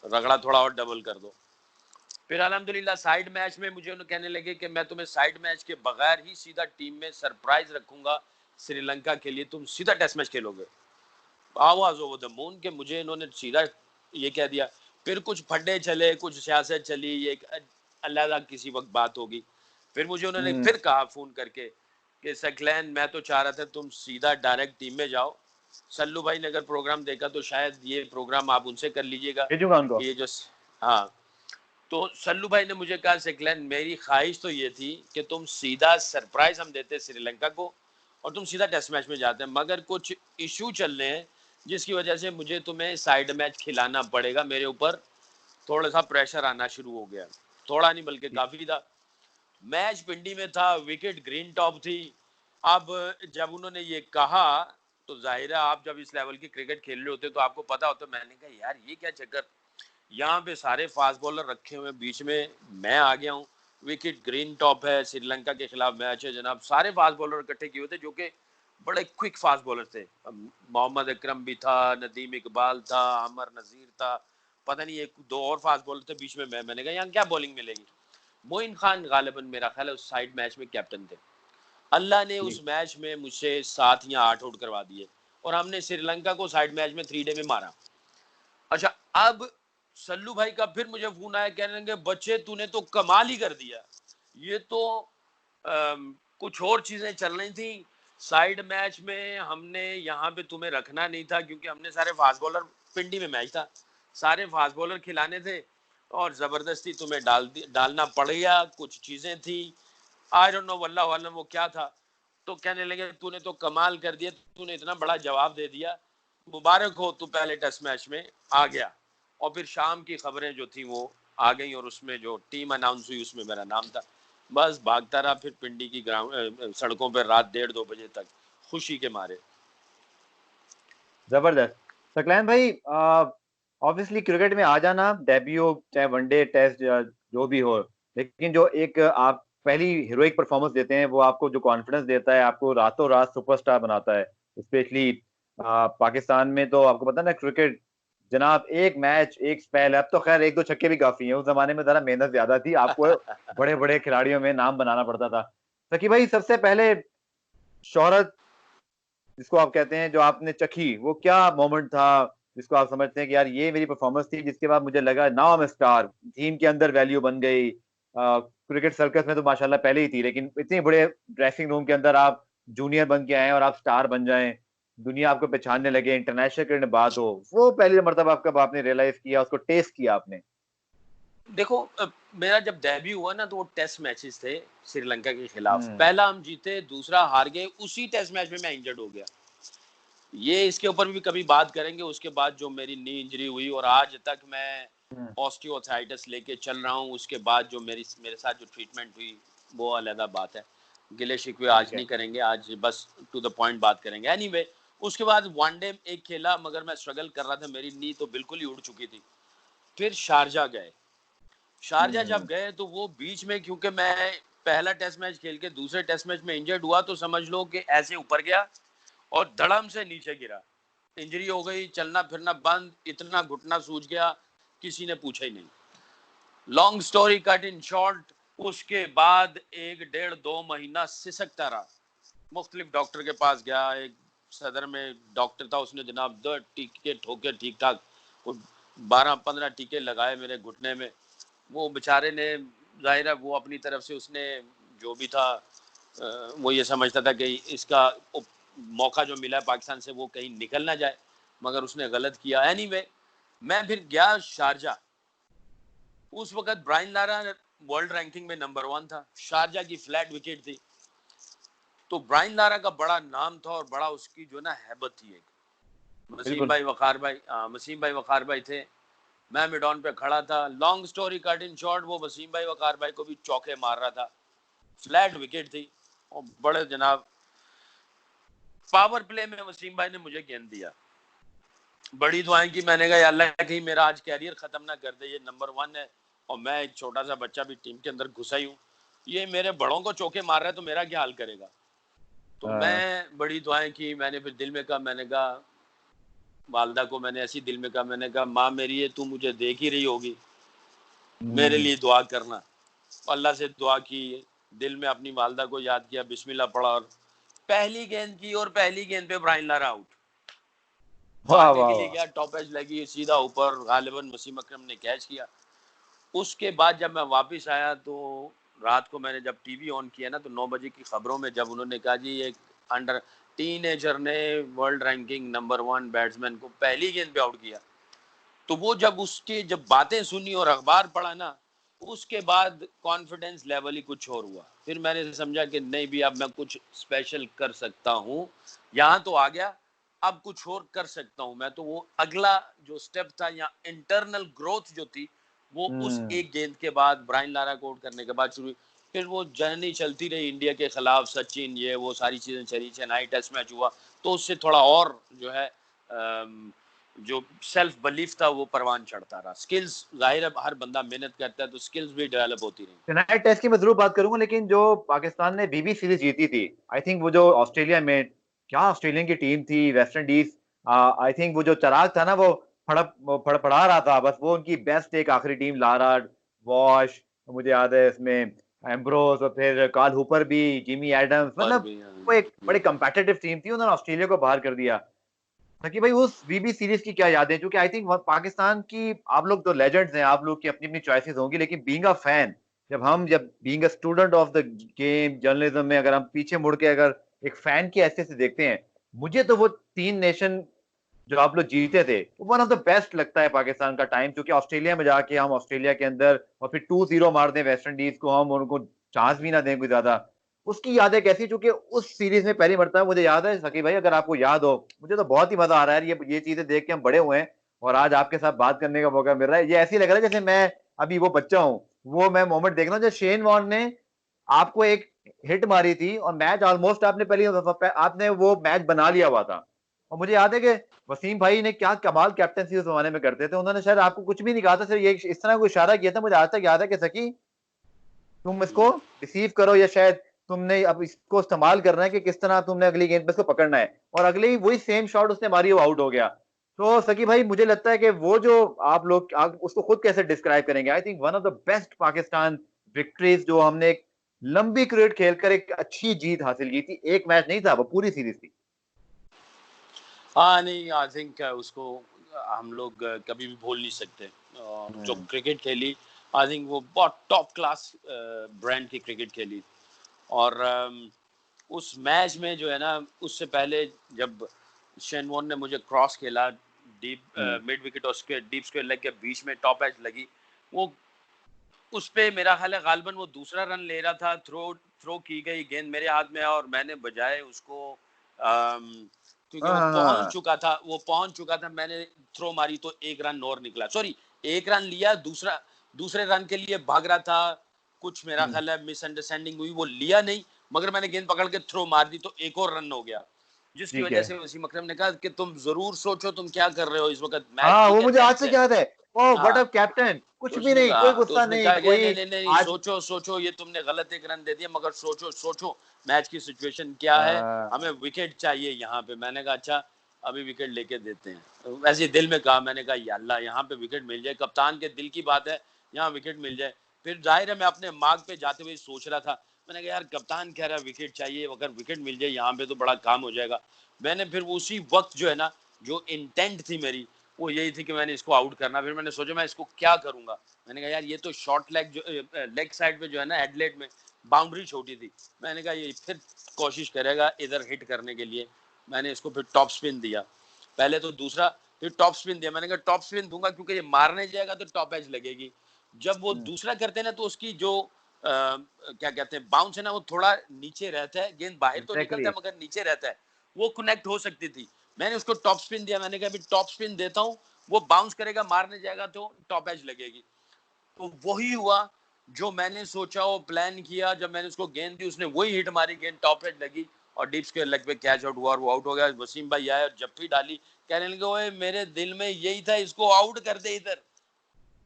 S2: रगड़ा थोड़ा और डबल कर दो। फिर अल्हम्दुलिल्लाह साइड मैच में मुझे उन्होंने कहने लगे कि मैं तुम्हें साइड मैच के बगैर ही सीधा टीम में सरप्राइज रखूंगा श्रीलंका के लिए, तुम सीधा टेस्ट मैच खेलोगे। आवाज ओवर द मून के मुझे इन्होंने सीधा ये कह दिया। फिर कुछ फड्डे चले, कुछ सियासत चली, ये अल्लाह किसी वक्त बात होगी। फिर मुझे उन्होंने
S1: हम्म।
S2: फिर कहा फोन करके कि सकलैन, मैं तो चाह रहा था तुम सीधा डायरेक्ट टीम में जाओ, सल्लू भाई ने अगर प्रोग्राम देखा तो शायद ये प्रोग्राम आप उनसे कर लीजिएगा
S1: भेजूंगा उनको।
S2: कि ये जो, हाँ। तो सल्लू भाई ने मुझे कहा सकलैन, मेरी ख्वाहिश तो ये थी कि तुम सीधा सरप्राइज हम देते श्रीलंका को और तुम सीधा टेस्ट मैच में जाते हैं, मगर कुछ इशू चल रहे हैं जिसकी वजह से मुझे तुम्हें साइड मैच खिलाना पड़ेगा, मेरे ऊपर थोड़ा सा प्रेशर आना शुरू हो गया। थोड़ा नहीं बल्कि काफी था। मैच पिंडी में था, विकेट ग्रीन टॉप थी। अब जब उन्होंने ये कहा तो जाहिर है आप जब इस लेवल की क्रिकेट खेल रहे होते तो आपको पता होता। मैंने कहा यार ये क्या चक्कर, यहाँ पे सारे फास्ट बॉलर रखे हुए, बीच में मैं आ गया हूँ, विकेट ग्रीन टॉप है, श्रीलंका के खिलाफ मैच है जनाब, सारे फास्ट बॉलर इकट्ठे किए हुए थे जो कि बड़े क्विक फास्ट बॉलर थे। मोहम्मद अकरम भी था, नदीम इकबाल था, अमर नजीर था, पता नहीं एक दो और फास्ट बॉलर थे बीच में। मैंने कहा यहाँ क्या बॉलिंग मिलेगी। मोइन खान गालिबन मेरा ख्याल है उस साइड मैच में कैप्टन थे। अल्लाह ने उस
S1: जी।
S2: मैच में मुझसे 7 या 8 आउट करवा दिए और हमने श्रीलंका को साइड मैच में 3 डे में मारा। अच्छा, अब सल्लू भाई का फिर मुझे फोन आया, कहने लगे बच्चे तूने तो कमाल ही कर दिया, ये तो कुछ और चीजें चल रही थी साइड मैच में, हमने यहाँ पे तुम्हें रखना नहीं था क्योंकि हमने सारे फास्ट बॉलर, पिंडी में मैच था, सारे फास्ट बॉलर खिलाने थे और जबरदस्ती तुम्हें डालना पड़ गया, कुछ चीजें थी, आई डोंट नो वल्लाह आलम वो क्या था। तो कहने लगे तूने तो कमाल कर दिया, तूने इतना बड़ा जवाब दे दिया, मुबारक हो तू पहले टेस्ट मैच में आ गया। और फिर शाम की खबरें जो थी वो आ गई और उसमें जो टीम अनाउंस हुई उसमें मेरा नाम था। बस भागता रहा फिर पिंडी की ग्राउंड सड़कों पर रात 1:30-2 बजे तक, खुशी के मारे।
S1: जबरदस्त। सकलैन भाई, ऑब्वियसली क्रिकेट में आ जाना, डेब्यू चाहे वनडे टेस्ट या जो भी हो, लेकिन जो एक आप पहली हीरोइक परफॉर्मेंस देते हैं वो आपको जो कॉन्फिडेंस देता है, आपको रातों रात सुपरस्टार बनाता है। स्पेशली पाकिस्तान में तो आपको पता है ना, क्रिकेट जनाब एक मैच एक स्पेल, अब तो खैर एक दो छक्के भी काफी हैं, उस जमाने में जरा मेहनत ज्यादा थी, आपको बड़े बड़े खिलाड़ियों में नाम बनाना पड़ता था। सकी भाई, सबसे पहले शोहरत जिसको आप कहते हैं जो आपने चखी, वो क्या मोमेंट था जिसको आप समझते हैं कि यार ये मेरी परफॉर्मेंस थी जिसके बाद मुझे लगा now I am star, team के अंदर वैल्यू बन गई। क्रिकेट सर्कस में तो माशाल्लाह पहले ही थी, लेकिन इतने बड़े ड्रेसिंग रूम के अंदर आप जूनियर बन के आए और आप स्टार बन जाएं, दुनिया आपको पहचानने लगे, इंटरनेशनल क्रिकेट में बात हो, वो पहली मर्तबा कब आपने रियलाइज किया, उसको टेस्ट किया आपने?
S2: देखो मेरा जब डेब्यू हुआ ना तो वो टेस्ट मैचेस थे श्रीलंका के खिलाफ।
S1: हम्म।
S2: पहला हम जीते, दूसरा हार गए, उसी टेस्ट मैच में मैं इंजर्ड हो गया। ये इसके ऊपर भी कभी बात करेंगे। उसके बाद जो मेरी नी इंजरी हुई और आज तक मैं
S1: हम्म।
S2: ऑस्टियोआर्थराइटिस लेके चल रहा हूँ, उसके बाद जो मेरे साथ जो ट्रीटमेंट हुई वो अलग बात है। गिले शिकवे आज
S1: ठीक है।
S2: नहीं करेंगे, आज बस टू द पॉइंट बात करेंगे। एनीवे उसके बाद वनडे एक खेला, मगर मैं स्ट्रगल कर रहा था, मेरी नी तो बिल्कुल ही उड़ चुकी थी। फिर शारजा गए। शारजा जब
S1: हम्म।
S2: गए तो वो बीच में, क्योंकि मैं पहला टेस्ट मैच खेल के दूसरे टेस्ट मैच में इंजर्ड हुआ, तो समझ लो कि ऐसे ऊपर गया और धड़म से नीचे गिरा। इंजरी हो गई, चलना फिरना बंद, इतना घुटना सूज गया किसी ने पूछा ही नहीं। Long story cut in short, उसके बाद 1 डेढ़ 2 महीना सिसकता रहा। मुख्तलिफ डॉक्टर के पास गया, एक सदर में डॉक्टर था, उसने जनाब 10 टीके ठोके ठीक ठाक, 12-15 टीके लगाए मेरे घुटने में। वो बेचारे ने, जाहिर है वो अपनी तरफ से उसने जो भी था, वो ये समझता था कि इसका मौका जो मिला है पाकिस्तान से वो कहीं निकल ना जाए, मगर उसने गलत किया। एनीवे मैं फिर गया शारजा। उस वक्त ब्रायन लारा वर्ल्ड रैंकिंग में नंबर 1 था, शारजा की फ्लैट विकेट थी। तो ब्रायन लारा का बड़ा नाम था और बड़ा उसकी जो ना हैबत थी। एक
S1: बिल्कुल।
S2: वसीम भाई वकार भाई थे, मैं मिडॉन पे खड़ा था। Long story cut in short, वो वसीम भाई वकार भाई को भी चौके मार रहा था, फ्लैट विकेट थी। और बड़े जनाब पावर प्ले में वसीम भाई ने मुझे गेंद दिया, बड़ी दुआएं की। मैंने कहा अल्लाह कहीं मेरा आज कैरियर खत्म ना कर दे, ये नंबर 1 है और मैं एक छोटा सा बच्चा भी टीम के अंदर घुसा ही हूँ, ये मेरे बड़ों को चौके मार रहा है तो मेरा क्या हाल करेगा। तो
S1: हाँ।
S2: मैं बड़ी दुआएं की। मैंने फिर दिल में कहा, मैंने कहा वालदा को, मैंने ऐसी दिल में कहा, मैंने कहा माँ मेरी, ये तू मुझे देख ही रही होगी, मेरे
S1: हम्म।
S2: लिए दुआ करना। अल्लाह से दुआ की, दिल में अपनी वालदा को याद किया, बिस्मिल्लाह पढ़ा और पहली गेंद की, और पहली गेंद पे ब्रायन लारा आउट।
S1: वाह
S2: भागने
S1: वाह
S2: के लिए
S1: वाह।
S2: गया, टॉप एज लगी सीधा ऊपर, गालिबन वसीम अकरम ने कैच किया। उसके बाद जब मैं वापस आया तो रात को मैंने जब टीवी ऑन किया ना, तो 9 बजे की खबरों में जब उन्होंने कहा जी एक अंडर टीनेजर ने वर्ल्ड रैंकिंग नंबर 1 बैट्समैन को पहली गेंद पे आउट किया, तो वो जब उसके जब बातें सुनी और अखबार पढ़ा ना, उसके बाद कॉन्फिडेंस लेवल ही कुछ और हुआ। फिर मैंने समझा कि नहीं भी, अब मैं कुछ स्पेशल कर सकता हूँ, यहाँ तो आ गया, अब कुछ और कर सकता हूँ मैं। तो वो अगला जो स्टेप था या इंटरनल ग्रोथ जो थी, वो उस
S1: हम्म।
S2: एक गेंद के बाद ब्रायन लारा को आउट करने के बाद शुरू हुई। फिर वो जर्नी चलती रही, इंडिया के खिलाफ सचिन, ये वो सारी चीजें चली, चेन्नई टेस्ट मैच हुआ, तो उससे थोड़ा और जो है जो सेल्फ बिलीफ था वो परवान चढ़ता रहा। स्किल्स, जाहिर है हर बंदा मेहनत करता है तो स्किल्स भी डेवलप होती रही।
S1: चेन्नई टेस्ट की मैं जरूर बात करूंगा, लेकिन जो पाकिस्तान ने बीबी सीरीज जीती थी, आई थिंक वो जो ऑस्ट्रेलिया में, क्या ऑस्ट्रेलियन की टीम थी, वेस्ट इंडीज, आई थिंक वो जो चराग था ना, वो फड़फड़ा रहा था, बस वो उनकी बेस्ट एक आखिरी टीम, लारा, वॉश, मुझे याद है इसमें एम्ब्रोस, और फिर कार्ल हूपर भी, जिमी एडम्स,
S2: और
S1: मतलब
S2: भी
S1: वो एक बड़ी कंपेटिटिव टीम थी, उन्होंने ऑस्ट्रेलिया को बाहर कर दिया। सकी भाई उस बीबी सीरीज की क्या यादें, क्योंकि आई थिंक पाकिस्तान की, आप लोग तो लेजेंड्स हैं, आप लोग की अपनी अपनी चॉइसेस होंगी, लेकिन बीइंग अ फैन, जब being a student of the game journalism में, अगर हम पीछे मुड़ के अगर एक फैन की हैसियत से देखते हैं, मुझे तो वो 3 नेशन जो आप लोग जीते थे, वो वन ऑफ द बेस्ट लगता है पाकिस्तान का टाइम, क्योंकि ऑस्ट्रेलिया में जाके हम ऑस्ट्रेलिया के अंदर और फिर 2-0 मार दें वेस्ट इंडीज को, हम उनको चांस भी ना दें कोई ज्यादा, उसकी यादें कैसी, चूंकि उस सीरीज में पहली मरतबा मुझे याद है सकी भाई, अगर आपको याद हो, मुझे तो बहुत ही मजा आ रहा है ये चीजें देख के, हम बड़े हुए हैं और आज आपके साथ बात करने का मौका मिल रहा है, ये ऐसे ही लग रहा है जैसे मैं अभी वो बच्चा हूँ, वो मैं मोमेंट देख रहा हूँ जब शेन वॉर्न ने आपको एक हिट मारी थी और मैच ऑलमोस्ट आपने पहले आपने वो मैच बना लिया हुआ था। और मुझे याद है कि वसीम भाई ने क्या कमाल कैप्टनसी उस जमाने में करते थे, उन्होंने शायद आपको कुछ भी नहीं कहा था, सिर्फ ये इस तरह को इशारा किया था, मुझे आज तक याद है कि सकी तुम इसको रिसीव करो, या शायद तुमने अब इसको इस्तेमाल करना है कि किस तरह तुमने अगली गेंद पे इसको पकड़ना है, और अगले ही वही सेम शॉट उसने मारी, वो आउट हो गया। तो सकी भाई मुझे लगता है कि वो जो आप उसको खुद कैसे डिस्क्राइब करेंगे, I think one of the best Pakistan victories, जो हमने एक लंबी क्रिकेट खेलकर एक अच्छी जीत हासिल की थी, एक मैच नहीं था, वो पूरी सीरीज थी।
S2: हाँ नहीं, आई थिंक उसको हम लोग कभी भी भूल नहीं सकते। और जो
S1: हम्म,
S2: क्रिकेट खेली, आई थिंक वो बहुत टॉप क्लास ब्रांड की क्रिकेट खेली। और उस मैच में जो है ना, उससे पहले जब शेन वॉर्न ने मुझे क्रॉस खेला, डीप
S1: हम्म,
S2: मिड विकेट और उसके डीप स्क्वायर लेग के बीच में टॉप एज लगी, वो उस पे मेरा ख्याल है गालिबन वो दूसरा रन ले रहा था, थ्रो की गई गेंद मेरे हाथ में और मैंने बजाय उसको, क्योंकि
S1: हाँ
S2: वो
S1: हाँ
S2: पहुंच
S1: हाँ,
S2: चुका था, मैंने थ्रो मारी तो एक रन और निकला, सॉरी एक रन लिया, दूसरे रन के लिए भाग रहा था, कुछ मेरा
S1: हम्म,
S2: ख्याल है मिसअंडरस्टैंडिंग हुई, वो लिया नहीं, मगर मैंने गेंद पकड़ के थ्रो मार दी तो एक और रन हो गया, जिसकी
S1: ठीक
S2: वजह
S1: है।
S2: से वसीम अकरम ने कहा कि तुम जरूर सोचो तुम क्या कर रहे हो इस वक्त, मैच
S1: हाँ
S2: ठीक
S1: वो
S2: है,
S1: मुझे आज
S2: टेंस
S1: से
S2: है।
S1: याद है। ओ व्हाट
S2: हाँ,
S1: अ कैप्टन, कुछ
S2: तो
S1: भी
S2: उसने
S1: नहीं, कोई
S2: कहा
S1: गुस्सा नहीं,
S2: कि
S1: कोई
S2: नहीं नहीं नहीं,
S1: आज।
S2: सोचो सोचो, ये तुमने गलत एक रन दे दिया, मगर सोचो सोचो मैच की सिचुएशन क्या है, हमें
S1: हाँ,
S2: विकेट चाहिए यहाँ पे। मैंने कहा अच्छा, अभी विकेट लेके देते हैं, तो वैसे ही दिल में कहा, मैंने कहा या अल्लाह यहाँ पे विकेट मिल जाए, कप्तान के दिल की बात है, यहाँ विकेट मिल जाए। फिर जाहिर है मैं अपने मार्ग पे जाते हुए सोच रहा था, मैंने कहा यार कप्तान कह रहा है विकेट चाहिए, अगर विकेट मिल जाए यहाँ पे तो बड़ा काम हो जाएगा। मैंने फिर उसी वक्त जो है ना, जो इंटेंट थी मेरी, वो यही थी कि मैंने इसको आउट करना। फिर मैंने सोचा मैं इसको क्या करूंगा, मैंने कहा यार ये तो शॉर्ट लेग, जो लेग साइड पे जो है ना एडलेट में बाउंड्री छोटी थी, मैंने कहा ये फिर कोशिश करेगा इधर हिट करने के लिए। मैंने इसको फिर टॉप स्पिन दिया, पहले तो दूसरा, फिर टॉप स्पिन दिया। मैंने कहा टॉप स्पिन दूंगा क्योंकि ये मारने जाएगा तो टॉप एज लगेगी। जब वो
S1: हम्म,
S2: दूसरा करते हैं ना, तो उसकी जो क्या कहते हैं बाउंस है ना, वो थोड़ा नीचे रहता है, गेंद बाहर तो निकलता
S1: एग्जैक्टली।
S2: है मगर नीचे रहता है, वो कनेक्ट हो सकती थी। मैंने उसको टॉप स्पिन दिया, मैंने कहा अभी टॉप स्पिन देता हूँ, वो बाउंस करेगा, मारने जाएगा तो टॉप एज लगेगी। तो वही हुआ जो मैंने सोचा, वो प्लान किया, जब मैंने उसको गेंद दी उसने वही हिट मारी, गेंद टॉप एज लगी और डीप स्क्वायर लेग पे कैच आउट हुआ और वो आउट हो गया। वसीम भाई आए और जप्फी डाली, कहने लगे ओए मेरे दिल में यही था, इसको आउट कर दे इधर।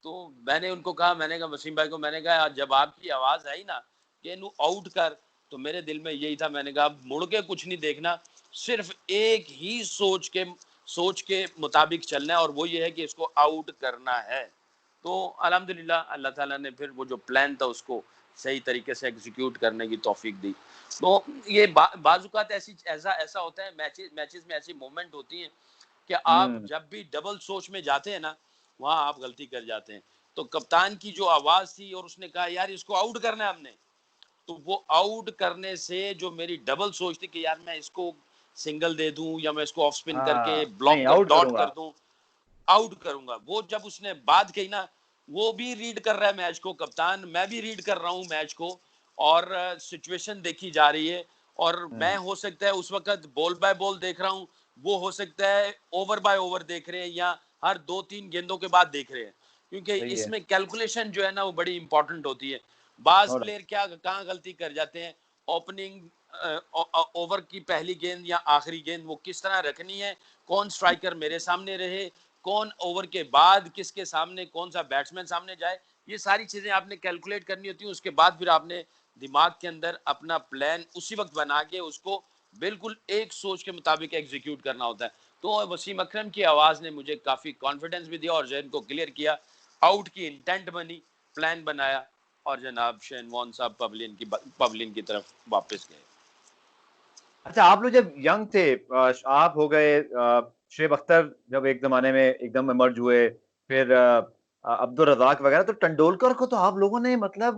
S2: तो मैंने उनको कहा, मैंने कहा वसीम भाई को, मैंने कहा जब आपकी आवाज आई ना कि इन्हू आउट कर, तो मेरे दिल में यही था, मैंने कहा मुड़ के कुछ नहीं देखना, सिर्फ एक ही सोच के मुताबिक चलना है और वो ये है कि इसको आउट करना है। तो अल्हम्दुलिल्लाह अल्लाह ताला ने फिर वो जो प्लान था उसको सही तरीके से एग्जीक्यूट करने की तौफीक दी। तो ये बाजुकात ऐसा ऐसा होता है, मैचेस में ऐसी मोमेंट होती हैं कि आप
S1: हम्म,
S2: जब भी डबल सोच में जाते हैं ना, वहां आप गलती कर जाते हैं। तो कप्तान की जो आवाज थी और उसने कहा यार इसको आउट करना है हमने, तो वो आउट करने से जो मेरी डबल सोच थी कि यार मैं इसको सिंगल दे दूं या मैं इसको ऑफ स्पिन करके
S1: हाँ नहीं,
S2: ब्लॉक कर
S1: आउट
S2: डॉट
S1: करूंगा।
S2: कर दूं, आउट करूंगा, वो जब उसने बात कही ना, वो भी रीड कर रहा है मैच को कप्तान, मैं भी रीड कर रहा हूँ मैच को, और सिचुएशन देखी जा रही है, और मैं
S1: हम्म,
S2: हो सकता है उस वक्त बॉल बाय बॉल देख रहा हूँ, वो हो सकता है ओवर बाय ओवर देख रहे हैं या हर 2-3 गेंदों के बाद देख रहे हैं, क्योंकि
S1: सही है।
S2: इसमें कैलकुलेशन जो है ना वो बड़ी इंपॉर्टेंट होती है। बाज
S1: नो
S2: प्लेयर क्या कहाँ गलती कर जाते हैं, ओपनिंग ओवर की पहली गेंद या आखिरी गेंद वो किस तरह रखनी है, कौन स्ट्राइकर मेरे सामने रहे, कौन ओवर के बाद किसके सामने, कौन सा बैट्समैन सामने जाए, ये सारी चीजें आपने कैलकुलेट करनी होती है। उसके बाद फिर आपने दिमाग के अंदर अपना प्लान उसी वक्त बना के उसको बिल्कुल एक सोच के मुताबिक एग्जीक्यूट करना होता है। तो वसीम अकरम की आवाज ने मुझे काफी कॉन्फिडेंस भी दिया और जहन को क्लियर किया, आउट की इंटेंट बनी, प्लान बनाया, और जनाब शेन वॉन साहब पवलिन की तरफ वापस गए।
S1: अच्छा, आप लोग जब यंग थे, आप हो गए, शुएब अख्तर जब एक जमाने में एकदम इमर्ज हुए, फिर अब्दुल रजाक वगैरह, तो तेंदुलकर को तो आप लोगों ने मतलब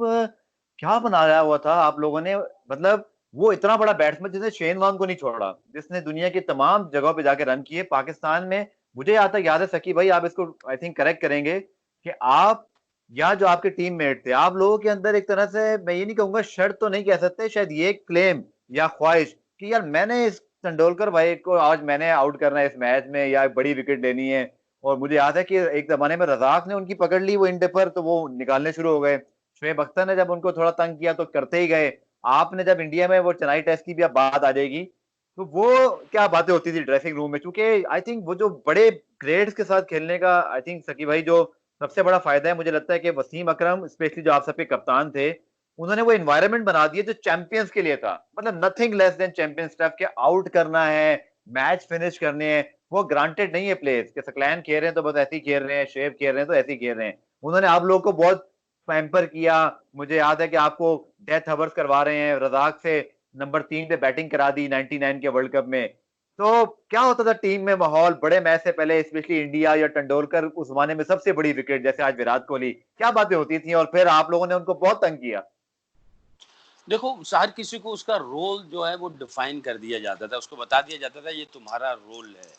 S1: क्या बनाया हुआ था आप लोगों ने, मतलब वो इतना बड़ा बैट्समैन जिसने शेन वॉर्न को नहीं छोड़ा, जिसने दुनिया की तमाम जगहों पे जाके रन किए पाकिस्तान में। मुझे यहाँ तक याद है सकी भाई, आप इसको आई थिंक करेक्ट करेंगे कि आप या जो आपके टीममेट थे, आप लोगों के अंदर एक तरह से, मैं ये नहीं कहूंगा शर्त तो नहीं कह सकते, शायद ये क्लेम या ख्वाहिश कि यार मैंने इस तेंदुलकर भाई को आज मैंने आउट करना है इस मैच में, या बड़ी विकेट लेनी है। और मुझे याद है कि एक जमाने में रजाक ने उनकी पकड़ ली वो इंडे पर, तो वो निकालने शुरू हो गए। शुएब अख्तर ने जब उनको थोड़ा तंग किया तो करते ही गए। आपने जब इंडिया में वो चेन्नई टेस्ट की भी अब बात आ जाएगी, तो वो क्या बातें होती थी ड्रेसिंग रूम में, क्योंकि आई थिंक वो जो बड़े ग्रेड्स के साथ खेलने का, आई थिंक सकी भाई जो सबसे बड़ा फायदा है मुझे लगता है कि वसीम अकरम स्पेशली जो आप सबके कप्तान थे, उन्होंने वो एनवायरनमेंट बना दिया जो चैंपियंस के लिए था, मतलब nothing less than champion stuff के आउट करना है, मैच फिनिश करने हैं। वो ग्रांटेड नहीं है प्लेयर्स के, सकलैन खेल रहे हैं तो बस ऐसे ही खेल रहे हैं, शेब खेल रहे हैं तो ऐसे ही खेल रहे हैं। उन्होंने आप लोगों को बहुत पैम्पर किया। मुझे याद है कि आपको डेथ हवर्स करवा रहे हैं, रजाक से नंबर 3 पे बैटिंग करा दी 99 के वर्ल्ड कप में। तो क्या होता था टीम में माहौल बड़े मैच से पहले, स्पेशली इंडिया या तेंदुलकर उस जमाने में सबसे बड़ी विकेट जैसे आज विराट कोहली, क्या बातें होती थी और फिर आप लोगों ने उनको बहुत तंग किया?
S2: देखो, हर किसी को उसका रोल जो है वो डिफाइन कर दिया जाता था, उसको बता दिया जाता था ये तुम्हारा रोल है,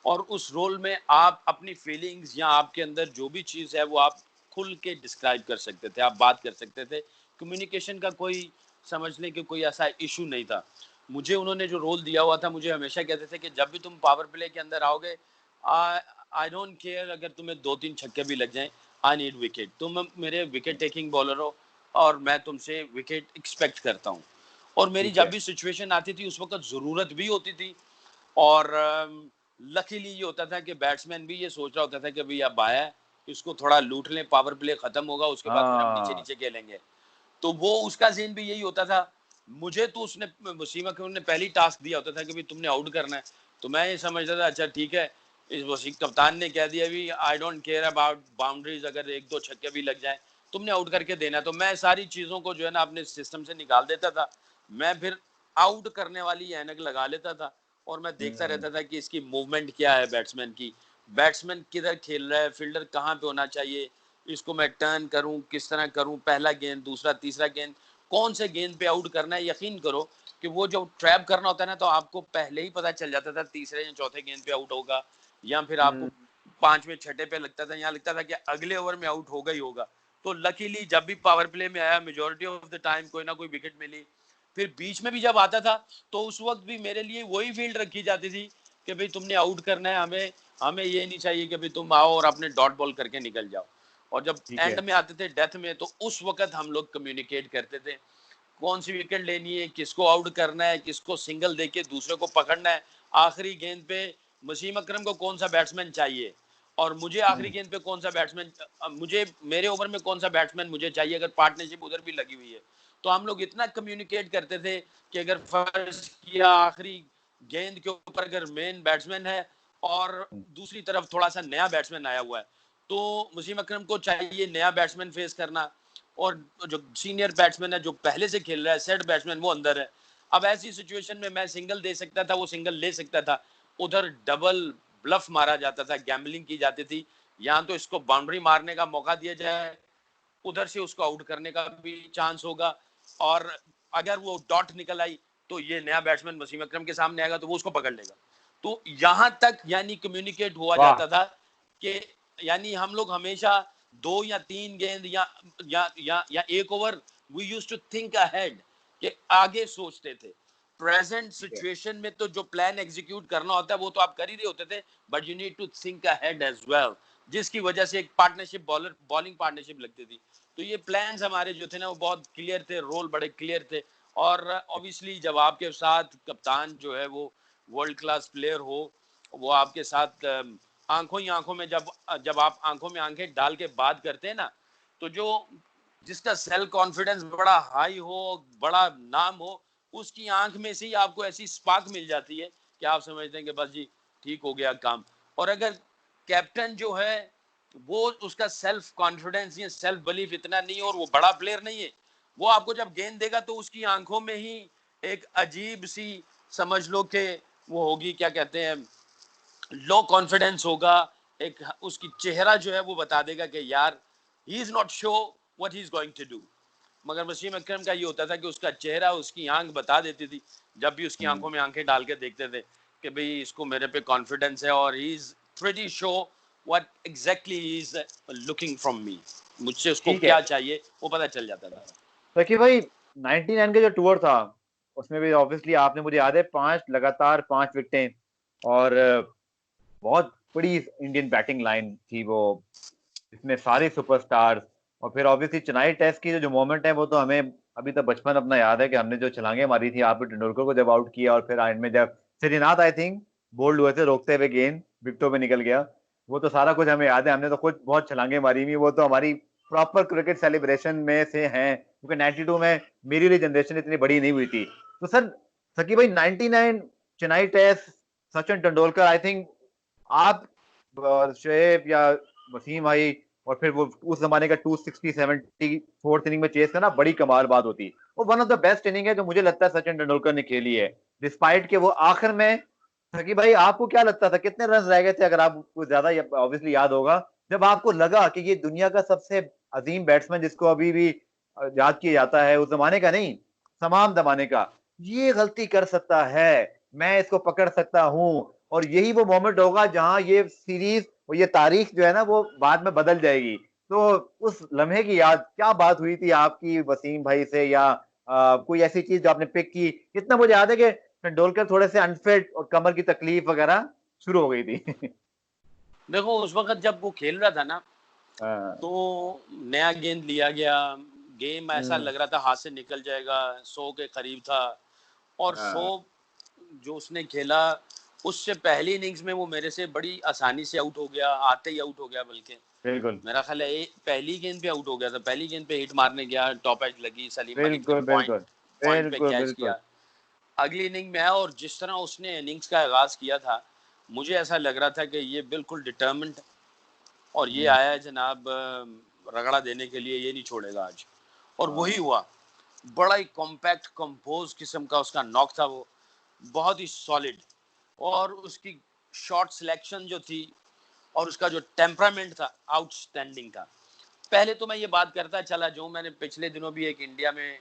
S2: और उस रोल में आप अपनी फीलिंग्स या आपके अंदर जो भी चीज़ है वो आप खुल के डिस्क्राइब कर सकते थे, आप बात कर सकते थे। कम्युनिकेशन का कोई, समझ लें कि कोई ऐसा इशू नहीं था। मुझे उन्होंने जो रोल दिया हुआ था, मुझे हमेशा कहते थे कि जब भी तुम पावर प्ले के अंदर आओगे, आई डोंट केयर अगर तुम्हें 2-3 छक्के भी लग जाएँ, आई नीड विकेट। तुम मेरे विकेट टेकिंग बॉलर हो और मैं तुमसे विकेट एक्सपेक्ट करता हूँ। और मेरी
S1: ठीक
S2: जब
S1: है।
S2: भी सिचुएशन आती थी उस वक़्त ज़रूरत भी होती थी, और लकीली ये होता था कि बैट्समैन भी ये सोच रहा होता था कि भई अब आया है, इसको थोड़ा लूट लें, पावर प्ले खत्म होगा, उसके बाद फिर हम
S1: हाँ।
S2: नीचे-नीचे खेलेंगे। तो वो उसका ज़ेन भी यही होता था। मुझे तो उसने, वसीम अकरम ने पहले ही टास्क दिया होता था कि भई तुमने आउट करना है। तो मैं ये समझता था अच्छा ठीक है, इस वसीम कप्तान ने कह दिया भी I don't care about boundaries, अगर 1-2 छक्के भी लग जाएँ, तुमने आउट करके देना है। तो मैं सारी चीज़ों को जो है ना अपने सिस्टम से निकाल देता था। मैं फिर आउट करने वाली ऐनक लगा लेता था और मैं देखता
S1: हुँ।
S2: रहता था कि इसकी मूवमेंट क्या है बैट्समैन की, बैट्समैन किधर खेल रहा है, फील्डर कहाँ पे होना चाहिए, इसको मैं टर्न करूं, किस तरह करूं, पहला गेंद, दूसरा, तीसरा गेंद, कौन से गेंद पे आउट करना है। यकीन करो कि वो जो ट्रैप करना होता है ना, तो आपको पहले ही पता चल जाता था तीसरे या चौथे गेंद पे आउट होगा, या फिर आपको
S1: हुँ।
S2: पांचवें छठे पे लगता था, यहाँ लगता था कि अगले ओवर में आउट होगा ही होगा। तो लकीली जब भी पावर प्ले में आया, मेजोरिटी ऑफ द टाइम कोई ना कोई विकेट मिली। फिर बीच में भी जब आता था तो उस वक्त भी मेरे लिए वही फील्ड रखी जाती थी कि भाई तुमने आउट करना है, हमें हमें ये नहीं चाहिए कि भाई तुम आओ और अपने डॉट बॉल करके निकल जाओ। और जब
S1: ठीक
S2: एंड
S1: है।
S2: में आते थे डेथ में, तो उस वक्त हम लोग कम्युनिकेट करते थे कौन सी विकेट लेनी है, किसको आउट करना है, किसको सिंगल देके दूसरे को पकड़ना है, आखिरी गेंद पे वसीम अकरम को कौन सा बैट्समैन चाहिए, और मुझे आखिरी
S1: हुँ।
S2: गेंद पे कौन सा बैट्समैन, मुझे मेरे ओवर में कौन सा बैट्समैन मुझे चाहिए, अगर पार्टनरशिप उधर भी लगी हुई है। तो हम लोग इतना कम्युनिकेट करते थे कि अगर फर्ज किया आखिरी गेंद के ऊपर अगर मेन बैट्समैन है और
S1: हुँ।
S2: दूसरी तरफ थोड़ा सा नया बैट्समैन आया हुआ है, तो वसीम अकरम को चाहिए नया बैट्समैन फेस करना, और जो सीनियर बैट्समैन है जो पहले से खेल रहा है, सेट बैट्समैन, वो अंदर है। अब ऐसी सिचुएशन में मैं सिंगल दे सकता था, वो सिंगल ले सकता था, उधर डबल ब्लफ मारा जाता था, गैम्बलिंग की जाती थी। यहाँ तो इसको बाउंड्री मारने का मौका दिया जाए, उधर से उसको आउट करने का भी चांस होगा, और अगर वो डॉट निकल आई तो ये नया बैट्समैन वसीम अकरम के सामने आएगा तो वो उसको पकड़ लेगा। तो यहां तक यानी कम्युनिकेट हुआ
S1: वाह!
S2: जाता था कि यानी हम लोग हमेशा 2 या 3 गेंद या एक over, we use to think ahead, कि आगे सोचते थे। प्रेजेंट
S1: ठीक है।
S2: सिचुएशन में तो जो प्लान एग्जीक्यूट करना होता है वो तो आप कर ही रहे होते थे, but you need to think ahead as well, जिसकी वजह से एक पार्टनरशिप, बॉलर बॉलिंग पार्टनरशिप लगती थी। तो ये प्लान्स हमारे जो थे ना वो बहुत क्लियर थे, रोल बड़े क्लियर थे। और ऑब्वियसली जब आपके साथ कप्तान जो है वो वर्ल्ड क्लास प्लेयर हो, वो आपके साथ आंखों ही आंखों में, जब जब आप आंखों में आंखें डाल के बात करते हैं ना, तो जो जिसका सेल्फ कॉन्फिडेंस बड़ा हाई हो, बड़ा नाम हो, उसकी आंख में से ही आपको ऐसी स्पार्क मिल जाती है कि आप समझते हैं कि बस जी ठीक हो गया काम। और अगर कैप्टन जो है वो, उसका सेल्फ कॉन्फिडेंस या सेल्फ बिलीफ इतना नहीं है और वो बड़ा प्लेयर नहीं है, वो आपको जब गेंद देगा तो उसकी आंखों में ही एक अजीब सी, समझ लो कि वो होगी, क्या कहते हैं, लो कॉन्फिडेंस होगा। एक उसकी चेहरा जो है वो बता देगा कि यार he is not sure what he is going to do. मगर वसीम अकरम का ये होता था कि उसका चेहरा, उसकी आंख बता देती थी, जब भी उसकी
S1: हुँ।
S2: आंखों में आंखें डाल के देखते थे कि भाई इसको मेरे पे कॉन्फिडेंस है और he is pretty sure what exactly he is looking from me, मुझसे उसको
S1: ठीक है।
S2: क्या चाहिए वो पता चल जाता था।
S1: सकी भाई, 99 का जो टूर था, उसमें भी ऑब्वियसली आपने, मुझे याद है 5 लगातार 5 विकेटें और बहुत बड़ी इंडियन बैटिंग लाइन थी वो, इसमें सारे सुपरस्टार्स। और फिर ऑब्वियसली चेन्नई टेस्ट की जो मोमेंट है वो तो हमें अभी तक बचपन अपना याद है कि हमने जो छलांगे मारी थी, आपने तेंदुलकर को जब आउट किया और फिर एंड में जब श्रीनाथ आई थिंक बोल्ड हुए थे रोकते हुए, गेंद विकेटों में निकल गया। वो तो सारा कुछ हमें याद है, हमने तो खुद बहुत छलांगे मारी हुई, वो तो हमारी प्रॉपर क्रिकेट सेलिब्रेशन में से हैं, क्योंकि 92 में मेरी वाली जनरेशन इतनी बड़ी नहीं हुई थी। तो सर, सकी भाई 99 Chennai test, Sachin Tendulkar, I think आप शोएब या वसीम भाई, और फिर वो उस जमाने का 260 70 फोर्थ इनिंग में चेस करना बड़ी कमाल बात होती है। वो one of the best inning है जो मुझे लगता है सचिन तेंदुलकर ने खेली है, डिस्पाइट के वो आखिर में कि भाई आपको क्या लगता था कितने रन रह गए थे, अगर आपको ज्यादा ऑब्वियसली याद होगा, जब आपको लगा कि ये दुनिया का सबसे अजीम बैट्समैन जिसको अभी भी याद किया जाता है, उस जमाने का नहीं, तमाम जमाने का, ये गलती कर सकता है, मैं इसको पकड़ सकता हूँ, और यही वो मोमेंट होगा जहां ये सीरीज और ये तारीख जो है ना वो बाद में बदल जाएगी। तो उस लम्हे की याद क्या बात हुई थी आपकी वसीम भाई से, या कोई ऐसी चीज जो आपने पिक की? इतना मुझे याद है कि तेंदुलकर थोड़े से अनफिट और कमर की तकलीफ वगैरह शुरू हो गई थी।
S2: देखो उस वक्त जब वो खेल रहा था ना,
S1: हाँ।
S2: तो नया गेंद लिया गया, गेम ऐसा
S1: हम्म।
S2: लग रहा था हाथ से निकल जाएगा, 100 के करीब था। और 100
S1: हाँ,
S2: जो उसने खेला, उससे पहली इनिंग्स में वो मेरे से बड़ी आसानी से आउट हो गया, आते ही आउट हो गया। बल्कि
S1: बिल्कुल
S2: मेरा ख्याल है पहली गेंद पे आउट हो गया था, पहली गेंद पे हिट मारने गया, टॉप एज लगी, सलीम मलिक ने
S1: बिल्कुल
S2: पॉइंट
S1: बिल्कुल
S2: पॉइंट पे
S1: बिल्कुल
S2: कैच
S1: बिल्कुल।
S2: किया। अगली इनिंग में आया और जिस तरह उसने इनिंग्स का आगाज किया था, मुझे ऐसा लग रहा था कि ये बिल्कुल डिटर्मिन्ड, और ये
S1: हम्म।
S2: आया है जनाब रगड़ा देने के लिए, ये नहीं छोड़ेगा आज। और वही
S1: हाँ।
S2: हुआ। बड़ा ही कॉम्पैक्ट कंपोज किस्म का उसका नॉक था वो, बहुत ही सॉलिड। और उसकी शॉट सिलेक्शन जो थी और उसका जो टेम्परामेंट था, आउटस्टैंडिंग था। पहले तो मैं ये बात करता चला जो मैंने पिछले दिनों भी एक इंडिया में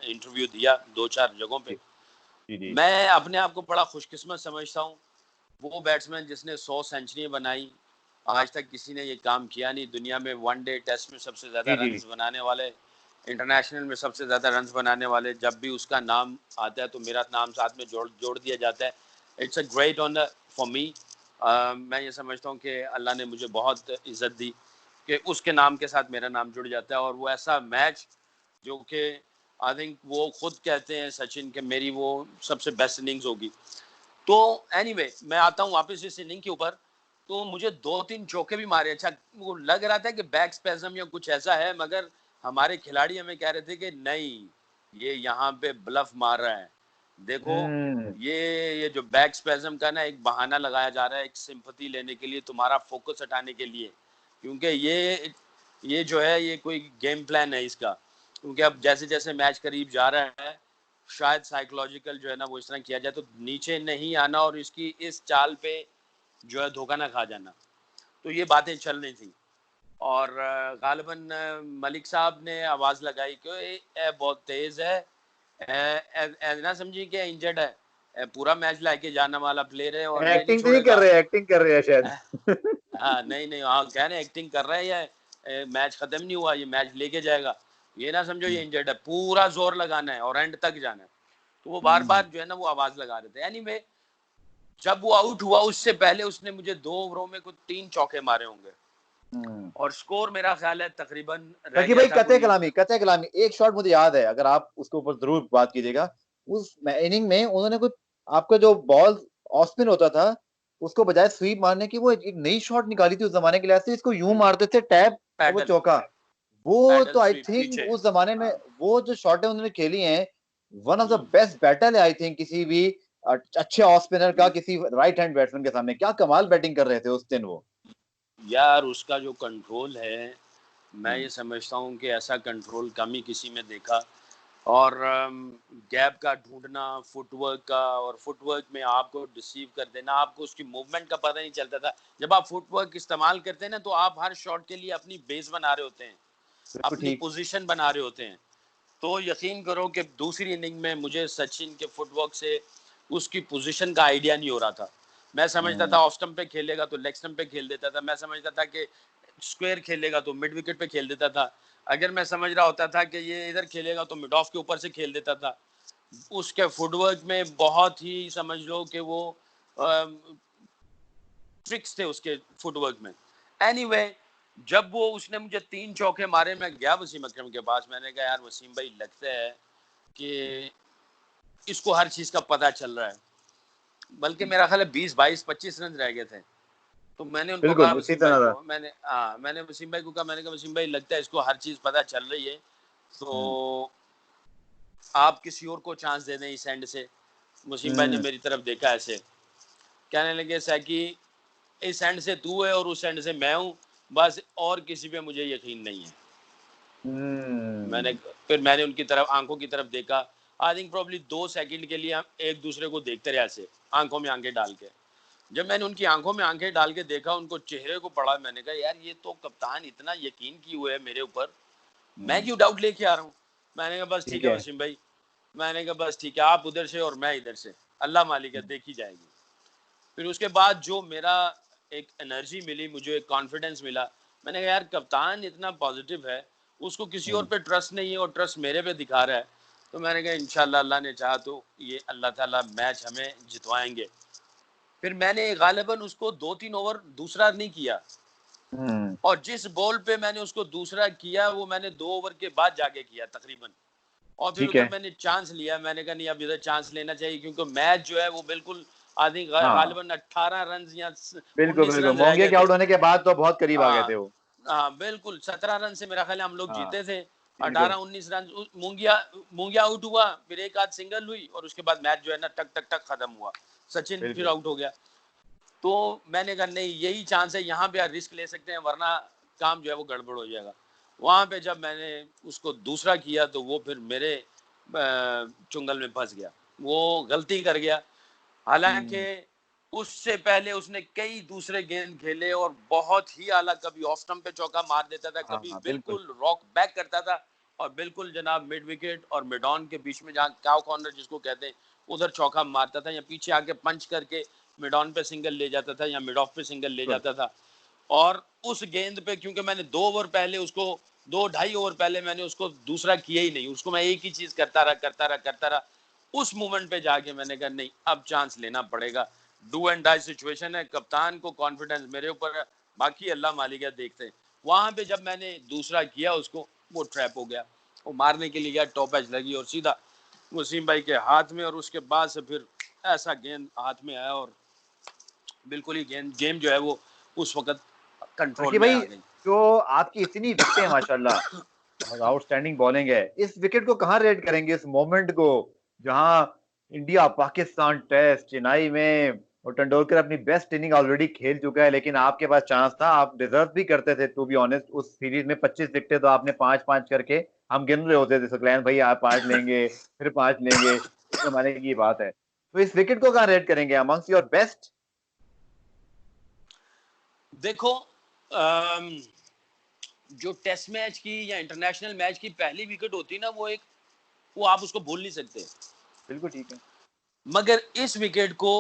S2: इंटरव्यू दिया 2-4 जगहों पे।
S1: जी जी जी।
S2: मैं अपने आप को बड़ा खुशकिस्मत समझता हूँ। वो बैट्समैन जिसने 100 सेंचुरी बनाई, आज तक किसी ने ये काम किया नहीं दुनिया में। वनडे टेस्ट में सबसे ज़्यादा
S1: जी जी।
S2: रन्स बनाने वाले, इंटरनेशनल में सबसे ज़्यादा रन्स बनाने वाले, जब भी उसका नाम आता है तो मेरा नाम साथ में जोड़ जोड़ दिया जाता है। It's a great honour for me. मैं ये समझता हूँ कि अल्लाह ने मुझे बहुत इज़्ज़त दी कि उसके नाम के साथ मेरा नाम जुड़ जाता है। और वो ऐसा मैच जो कि आई थिंक वो खुद कहते हैं सचिन कि मेरी वो सबसे बेस्ट इनिंग्स होगी। तो एनीवे मैं आता हूँ वापस इस इनिंग के ऊपर। तो मुझे 2-3 चौके भी मारे। अच्छा, वो लग रहा था कि बैक स्पैज्म या कुछ ऐसा है, मगर हमारे खिलाड़ी हमें कह रहे थे कि नहीं, ये यहाँ पे ब्लफ मार रहा है। देखो,
S1: हम्म।
S2: ये जो बैक स्पैज्म का ना एक बहाना लगाया जा रहा है, एक सिंपैथी लेने के लिए, तुम्हारा फोकस हटाने के लिए। क्योंकि ये जो है ये कोई गेम प्लान है इसका। क्योंकि अब जैसे जैसे मैच करीब जा रहा है, शायद साइकोलॉजिकल जो है ना वो इस तरह किया जाए तो नीचे नहीं आना और इसकी इस चाल पे जो है धोखा ना खा जाना। तो ये बातें चल रही थी। और गालिबन मलिक साहब ने आवाज लगाई कि ए बहुत तेज है, ना समझी कि इंजर्ड है, पूरा मैच लाके जाने वाला प्लेयर है और ये नहीं
S1: एक्टिंग तो नहीं कर
S2: छोड़ेगा।
S1: रहे, एक्टिंग कर रहे हैं शायद।
S2: हाँ, नहीं नहीं, हाँ कह रहे एक्टिंग कर रहा है, ये मैच खत्म नहीं हुआ, ये मैच लेके जाएगा, ये ना समझो ये इंजर्ड है, पूरा जोर लगाना है और एंड तक जाना है। तो वो बार
S1: हम्म।
S2: बार जो है ना वो आवाज लगा रहे थे। एनीवे, जब वो आउट हुआ उससे पहले उसने मुझे 2 ओवरों में कुछ 3 चौके मारे होंगे।
S1: हम्म।
S2: और स्कोर मेरा ख्याल है तकरीबन रह
S1: ताकि
S2: गया
S1: भाई
S2: था कोई।
S1: कते कलामी एक शॉट मुझे याद है, अगर आप उसके ऊपर जरूर बात कीजिएगा। उस इनिंग में उन्होंने कुछ, आपका जो बॉल ऑफ स्पिन होता था, उसको बजाय स्वीप मारने की वो एक नई शॉट निकाली थी उस जमाने के लिए, ऐसे इसको यूं मारते थे टैप और वो
S2: पैडल
S1: चौका। वो
S2: पैडल
S1: तो आई
S2: स्वीप
S1: थिंक
S2: पीछे।
S1: उस जमाने में
S2: हाँ।
S1: वो जो शॉटें उन्होंने खेली हैं, one of the
S2: hmm,
S1: best battle है आई थिंक किसी भी अच्छे ऑफ स्पिनर का किसी राइट हैंड बैट्समैन के सामने। क्या कमाल बैटिंग कर रहे थे उस दिन वो।
S2: यार उसका जो कंट्रोल है, मैं
S1: हम्म।
S2: ये समझता हूँ कि ऐसा कंट्रोल कम ही किसी में देखा। और गैप का ढूंढना, फुटवर्क का, और फुटवर्क में आपको डिसीव कर देना, आपको उसकी मूवमेंट का पता नहीं चलता था। जब आप फुटवर्क इस्तेमाल करते हैं ना तो आप हर शॉट के लिए अपनी बेस बना रहे होते हैं,
S1: बिल्कुल
S2: अपनी
S1: ठीक।
S2: पोजीशन बना रहे होते हैं। तो यकीन करो कि दूसरी इनिंग में मुझे सचिन के फुटवर्क से उसकी पोजीशन का आइडिया नहीं हो रहा था। मैं समझता था
S1: हम्म।
S2: ऑफ स्टंप पे खेलेगा तो लेग स्टंप पे खेल देता था, मैं समझता था कि स्क्वायर खेलेगा तो मिड विकेट पे खेल देता था, अगर मैं समझ रहा होता था कि ये इधर खेलेगा तो मिड ऑफ के ऊपर से खेल देता था। उसके फुटवर्क में बहुत ही समझ लो कि वो ट्रिक्स थे उसके फुटवर्क में। एनीवे, जब वो उसने मुझे 3 चौके मारे, मैं गया वसीम अकरम के पास, मैंने कहा यार वसीम भाई, लगता है कि इसको हर चीज का पता चल रहा है। बल्कि मेरा ख्याल है 20 22 25 रन रह गए थे। तो मैंने उनको कहा,
S1: बिल्कुल इसी
S2: वसीम भाई
S1: तरह था।
S2: को मैंने वसीम भाई को कहा, मैंने कहा वसीम भाई लगता है इसको हर चीज पता चल रही है,
S1: हम्म।
S2: तो आप किसी और को चांस दे दें इस एंड से। वसीम भाई ने
S1: हम्म।
S2: मेरी तरफ देखा ऐसे, कहने लगे सैकी, इस एंड से तू है और उस एंड से मैं हूँ, बस और किसी पे मुझे यकीन नहीं है।
S1: हम्म।
S2: मैंने फिर मैंने उनकी तरफ, आंखों की तरफ देखा, आई थिंक प्रॉब्ली 2 सेकंड के लिए हम एक दूसरे को देखते रहे ऐसे आंखों में आंखें डाल के। जब मैंने उनकी आंखों में आंखें डाल के देखा, उनको चेहरे को पढ़ा, मैंने कहा यार ये तो कप्तान इतना यकीन किए हुए है मेरे ऊपर, मैं क्यों डाउट लेके आ रहा हूँ। मैंने कहा बस ठीक
S1: ठीक
S2: है
S1: है।
S2: वसीम भाई, मैंने कहा बस ठीक है, आप उधर से और मैं इधर से, अल्लाह मालिक है, देखी जाएगी। फिर उसके बाद जो मेरा एक एनर्जी मिली, मुझे एक कॉन्फिडेंस मिला, मैंने कहा यार कप्तान इतना पॉजिटिव है, उसको किसी और पे ट्रस्ट नहीं है और ट्रस्ट मेरे पे दिखा रहा है, तो मैंने कहा इंशाल्लाह अल्लाह ने चाहा तो ये अल्लाह ताला मैच हमें जितवाएंगे। फिर मैंने गालिबन उसको 2-3 ओवर दूसरा नहीं किया, और जिस बॉल पे मैंने उसको दूसरा किया वो मैंने 2 ओवर के बाद जाके किया तकरीबन। और फिर
S1: ठीक
S2: उधर
S1: है।
S2: मैंने चांस लिया, मैंने कहा नहीं अब इधर चांस लेना चाहिए, क्योंकि मैच जो है वो बिल्कुल आधी
S1: हाँ,
S2: गालिबन 18 रन या
S1: बिल्कुल
S2: 19
S1: बिल्कुल,
S2: रन रह
S1: मोंगिया
S2: गए
S1: के
S2: थे।
S1: आउट होने के बाद तो बहुत करीब आ गए थे
S2: हाँ
S1: वो।
S2: हाँ बिल्कुल, 17 रन से मेरा ख्याल है हम लोग
S1: हाँ,
S2: जीते थे।
S1: बिल्कुल।
S2: 18-19 रन मूंगिया मूंगिया आउट हुआ, फिर एक आध सिंगल हुई और उसके बाद मैच जो है ना टक टक टक खत्म हुआ, सचिन फिर
S1: बिल्कुल।
S2: आउट हो गया। तो मैंने कहा नहीं यही चांस है, यहाँ पे रिस्क ले सकते हैं, वरना काम जो है वो गड़बड़ हो जाएगा। वहां पे जब मैंने उसको दूसरा किया तो वो फिर मेरे चुंगल में फंस गया, वो गलती कर गया। हालांकि उससे पहले उसने कई दूसरे गेंद खेले और बहुत ही आला, कभी ऑफ स्टंप पे चौका मार देता था,
S1: हाँ
S2: कभी
S1: हाँ, बिल्कुल।
S2: बिल्कुल रॉक बैक करता था, और बिल्कुल जनाब मिड विकेट और मिड ऑन के बीच में जहाँ काव कॉर्नर जिसको कहते हैं उधर चौका मारता था, या पीछे आके पंच करके मिड ऑन पे सिंगल ले जाता था या मिड ऑफ पे सिंगल ले
S1: बिल्कुल।
S2: जाता था। और उस गेंद पे क्योंकि मैंने 2 ओवर पहले उसको 2-2.5 ओवर पहले मैंने उसको दूसरा किया ही नहीं, उसको मैं एक ही चीज करता रहा। उस मोमेंट पे जाके मैंने कहा नहीं अब चांस लेना पड़ेगा, डू एंड डाई सिचुएशन है, कप्तान को कॉन्फिडेंस मेरे ऊपर है, बाकी अल्लाह मालिक है, देखते हैं। वहां पे जब मैंने दूसरा किया उसको, वो ट्रैप हो गया, वो मारने के लिए गया, टॉप एज लगी और सीधा वसीम भाई के हाथ में, और उसके बाद से फिर ऐसा गेंद हाथ में आया और बिल्कुल ही गेम जो है वो उस वक्त कंट्रोल
S1: सकी
S2: में
S1: भाई,
S2: आ गई।
S1: जो आपकी इतनी विकेटें माशाल्लाह और आउटस्टैंडिंग बॉलिंग है, इस विकेट को कहाँ रेट करेंगे, इस मोमेंट को जहां इंडिया पाकिस्तान टेस्ट चेन्नई में, और तेंदुलकर अपनी बेस्ट इनिंग ऑलरेडी खेल चुका है, लेकिन आपके पास चांस था, आप डिजर्व भी करते थे टू बी ऑनेस्ट। उस सीरीज में 25 विकेटें तो आपने 5-5 करके हम गिन रहे होते थे, सकलैन भाई आप 5 लेंगे, फिर 5 लेंगे, इस जमाने की बात है। तो इस विकेट को कहाँ रेट करेंगे अमंग्स योर बेस्ट?
S2: देखो अम, जो टेस्ट मैच की या इंटरनेशनल मैच की पहली विकेट होती है ना, वो आप उसको भूल नहीं सकते।
S1: बिल्कुल ठीक है।
S2: मगर इस विकेट को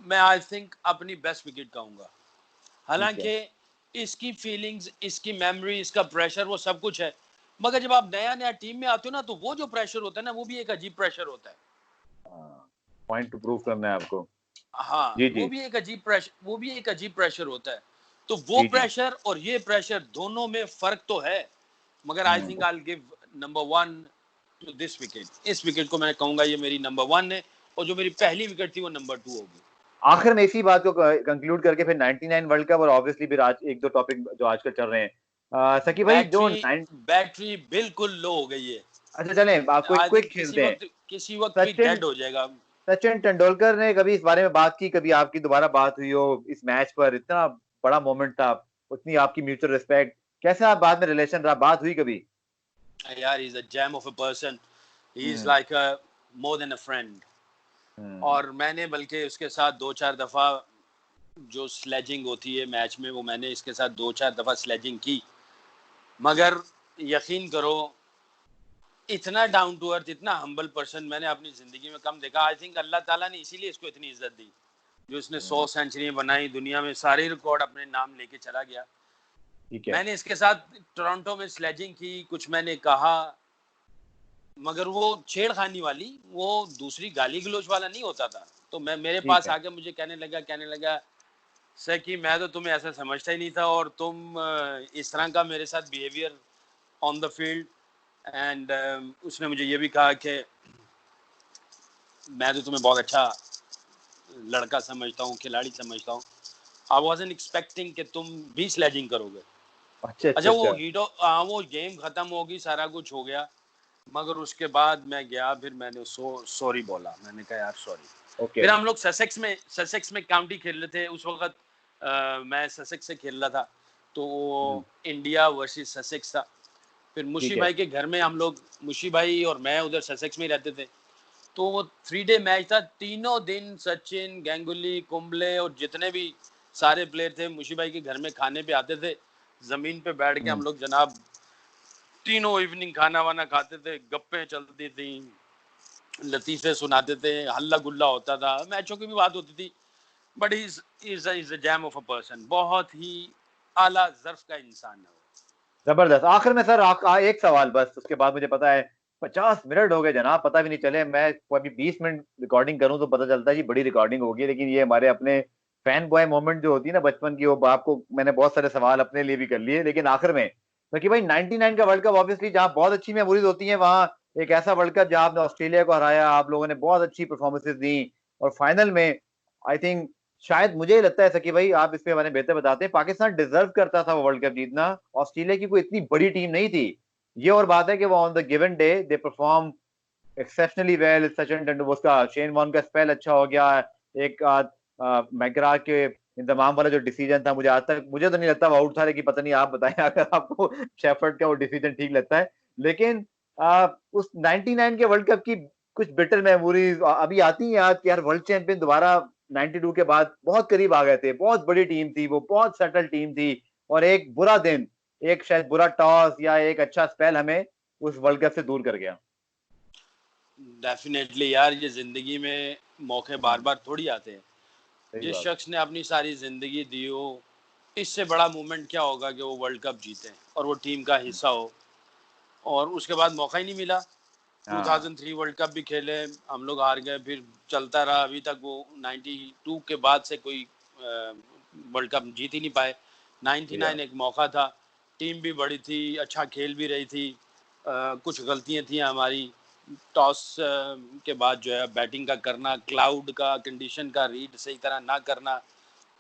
S2: मैं आई थिंक अपनी बेस्ट विकेट कहूंगा।
S1: ठीक है।
S2: हालांकि इसकी फीलिंग्स, इसकी मेमोरी, इसका प्रेशर वो सब कुछ है, मगर जब आप नया नया टीम में आते हो ना, तो वो जो प्रेशर होता है ना, वो भी एक अजीब प्रेशर होता है।
S1: पॉइंट टू प्रूव करना है आपको।
S2: हाँ,
S1: जी
S2: वो
S1: जी।
S2: भी एक अजीब प्रेशर, वो भी एक अजीब प्रेशर होता है। तो वो
S1: जी जी।
S2: प्रेशर और ये प्रेशर दोनों में फर्क तो है, मगर I think I will give number 1 to this wicket. इस विकेट को मैं कहूंगा ये मेरी नंबर 1 है, और जो मेरी पहली विकेट थी वो नंबर 2 होगी।
S1: आखिर में इसी बात को कंक्लूड करके फिर 99 वर्ल्ड कप और ऑब्वियसली फिर आज एक दो टॉपिक जो आजकल चल रहे हैं, सकी भाई जो
S2: बैटरी बैटरी बिल्कुल लो हो गई है,
S1: अच्छा चलें आपको एक
S2: आई
S1: क्विक
S2: थिंक
S1: खेलते हैं।
S2: किसी वक्त भी
S1: सचिन
S2: डेड हो जाएगा।
S1: सचिन तेंदुलकर ने कभी इस बारे में बात की, कभी आपकी दोबारा बात हुई हो इस मैच पर, इतना बड़ा मोमेंट था, उतनी आपकी म्यूचुअल रिस्पेक्ट, कैसे आप बाद में रिलेशन रहा, बात हुई कभी?
S2: यार, he is a gem of a person, he is
S1: hmm.
S2: Like a more than a friend.
S1: Hmm.
S2: और मैंने बल्कि उसके साथ 2-4 दफा जो स्लेजिंग होती है मैच में, वो मैंने इसके साथ 2-4 दफा स्लेजिंग की, मगर यकीन करो इतना डाउन टू अर्थ, इतना हम्बल पर्सन मैंने अपनी जिंदगी में कम देखा। आई थिंक अल्लाह ताला ने इसीलिए इसको इतनी इज्जत दी, जो इसने 100 सेंचुरी बनाई, दुनिया में सारे रिकॉर्ड अपने नाम लेके चला गया।
S1: ठीक है।
S2: मैंने इसके साथ टोरंटो में स्लेजिंग की, कुछ मैंने कहा, मगर वो छेड़खानी वाली, वो दूसरी गाली गलोच वाला नहीं होता था। तो मैं, मेरे
S1: ठीक
S2: पास
S1: है।
S2: आके मुझे कहने लगा सर कि मैं तो तुम्हें ऐसा समझता ही नहीं था, और तुम इस तरह का मेरे साथ behaviour on the field. And उसने मुझे ये भी कहा कि मैं तो तुम्हें बहुत अच्छा लड़का समझता हूँ, खिलाड़ी समझता हूँ, आई वाज़न्ट एक्सपेक्टिंग कि तुम भी स्लेजिंग करोगे।
S1: अच्छा अच्छा
S2: अच्छा, वो
S1: अच्छा।
S2: वो गेम खत्म होगी, सारा कुछ हो गया, मगर उसके बाद मैं गया, फिर मैंने सॉरी बोला, मैंने कहा यार सॉरी।
S1: ओके।
S2: फिर हम लोग ससेक्स में काउंटी खेल रहे थे उस वक्त, मैं ससेक्स से खेल रहा था, तो इंडिया वर्सेस ससेक्स था। फिर
S1: ठीक
S2: मुशी
S1: है।
S2: भाई के घर में हम लोग, मुशी भाई और मैं उधर ससेक्स में ही रहते थे। तो वो 3 डे मैच था, तीनों दिन सचिन, गांगुली, कुंबले और जितने भी सारे प्लेयर थे मुशी भाई के घर में खाने पे आते थे। जमीन पे बैठ के हम लोग जनाब तीनों इवनिंग खाना वाना खाते थे, गप्पे चलती थी, लतीफे सुनाते थे, हल्ला गुल्ला होता था, मैचों की भी बात होती थी। But is a jam of a person, बहुत ही आला ज़र्फ का इंसान है वो।
S1: जबरदस्त। आखिर में सर एक सवाल बस, उसके बाद मुझे पता है 50 मिनट हो गए जनाब, पता भी नहीं चले। मैं अभी 20 मिनट रिकॉर्डिंग करूं तो पता चलता है जी बड़ी रिकॉर्डिंग होगी, लेकिन ये हमारे अपने फैन बॉय मोमेंट जो होती है ना बचपन की, वो आपको मैंने बहुत सारे सवाल अपने लिए भी कर लिए। लेकिन आखिर में क्योंकि भाई 99 का वर्ल्ड कप ऑब्वियसली जहाँ बहुत अच्छी मेमोरीज होती है, वहाँ एक ऐसा वर्ल्ड कप जहाँ आपने ऑस्ट्रेलिया को हराया, आप लोगों ने बहुत अच्छी परफॉर्मेंसेज दी, और फाइनल में आई थिंक शायद मुझे ही लगता है सर कि भाई आप इसके बारे में बेहतर बताते हैं, पाकिस्तान डिजर्व करता था वो वर्ल्ड कप जीतना। ऑस्ट्रेलिया की कोई इतनी बड़ी टीम नहीं थी। ये और बात है कि वो on the given day they perform exceptionally well. Sachin Tendulkar, उसका शेन वॉर्न का स्पेल अच्छा हो गया। एक मैकग्रा के इंतजाम वाला जो डिसीजन था, मुझे आज तक मुझे तो नहीं लगता वो आउट था, लेकिन पता नहीं आप बताएं अगर आपको शेफर्ड का वो डिसीजन ठीक लगता है। लेकिन उस 99 के वर्ल्ड कप की कुछ बिटर मेमोरीज अभी आती हैं याद कि यार वर्ल्ड चैंपियन दोबारा 92 के बाद बहुत करीब आ गए थे, बहुत बड़ी टीम थी वो, बहुत सेटल टीम थी, और एक बुरा दिन, एक शायद बुरा टॉस या एक अच्छा स्पेल हमें उस वर्ल्ड कप से दूर कर गया।
S2: डेफिनेटली यार, ये जिंदगी में मौके बार बार थोड़ी आते हैं।
S1: सही
S2: जिस
S1: बात।
S2: शख्स ने अपनी सारी जिंदगी दी हो, इससे बड़ा मोमेंट क्या होगा कि वो वर्ल्ड कप जीते और वो टीम का हिस्सा हो, और उसके बाद मौका ही नहीं मिला।
S1: हाँ
S2: 2003 वर्ल्ड कप भी खेले, हम लोग हार गए, फिर चलता रहा अभी तक। वो 92 के बाद से कोई वर्ल्ड कप जीत ही नहीं पाए।
S1: सही बात।
S2: 99 एक मौका था, टीम भी बड़ी थी, अच्छा खेल भी रही थी। कुछ गलतियां थी हमारी, टॉस के बाद जो है बैटिंग का करना, क्लाउड का कंडीशन का रीड सही तरह ना करना,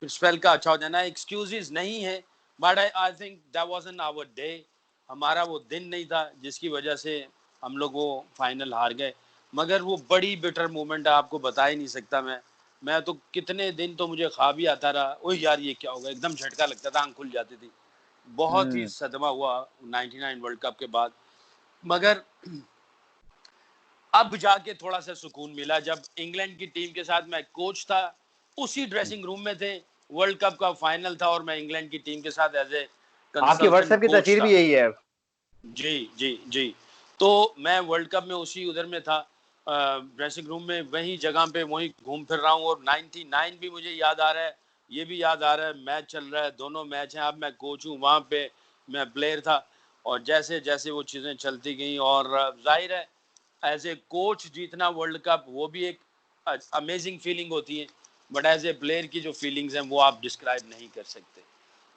S2: फिर स्पेल का अच्छा हो जाना, एक्सक्यूजेस नहीं है। But I think that wasn't our day, हमारा वो दिन नहीं था जिसकी वजह से हम लोग वो फाइनल हार गए। मगर वो बड़ी बिटर मोमेंट है, आपको बता ही नहीं सकता। मैं तो कितने दिन तो मुझे ख्वाब ही आता रहा, ओह यार ये क्या होगा, एकदम झटका लगता था, आंख खुल जाती थी। बहुत ही
S1: हम्म।
S2: सदमा हुआ 99 वर्ल्ड कप के बाद। मगर अब जाके थोड़ा सा सुकून मिला जब इंग्लैंड की टीम के साथ मैं कोच था, उसी ड्रेसिंग रूम में थे, वर्ल्ड कप का फाइनल था और मैं इंग्लैंड की टीम के साथ एज ए
S1: आपकी
S2: कंसल्टेंट
S1: व्हाट्सएप की
S2: कोच
S1: तस्वीर भी
S2: था।
S1: यही है।
S2: जी जी जी। तो मैं वर्ल्ड कप में उसी उधर में था, ड्रेसिंग रूम में, वही जगह पे वही घूम फिर रहा हूँ। और 99 भी मुझे याद आ रहा है, ये भी याद आ रहा है, मैच चल रहा है, दोनों मैच हैं, अब मैं कोच हूँ, वहाँ पे मैं प्लेयर था। और जैसे जैसे वो चीज़ें चलती गई, और जाहिर है एज ए कोच जीतना वर्ल्ड कप वो भी एक अमेजिंग फीलिंग होती है। बट एज ए प्लेयर की जो फीलिंग्स हैं वो आप डिस्क्राइब नहीं कर सकते।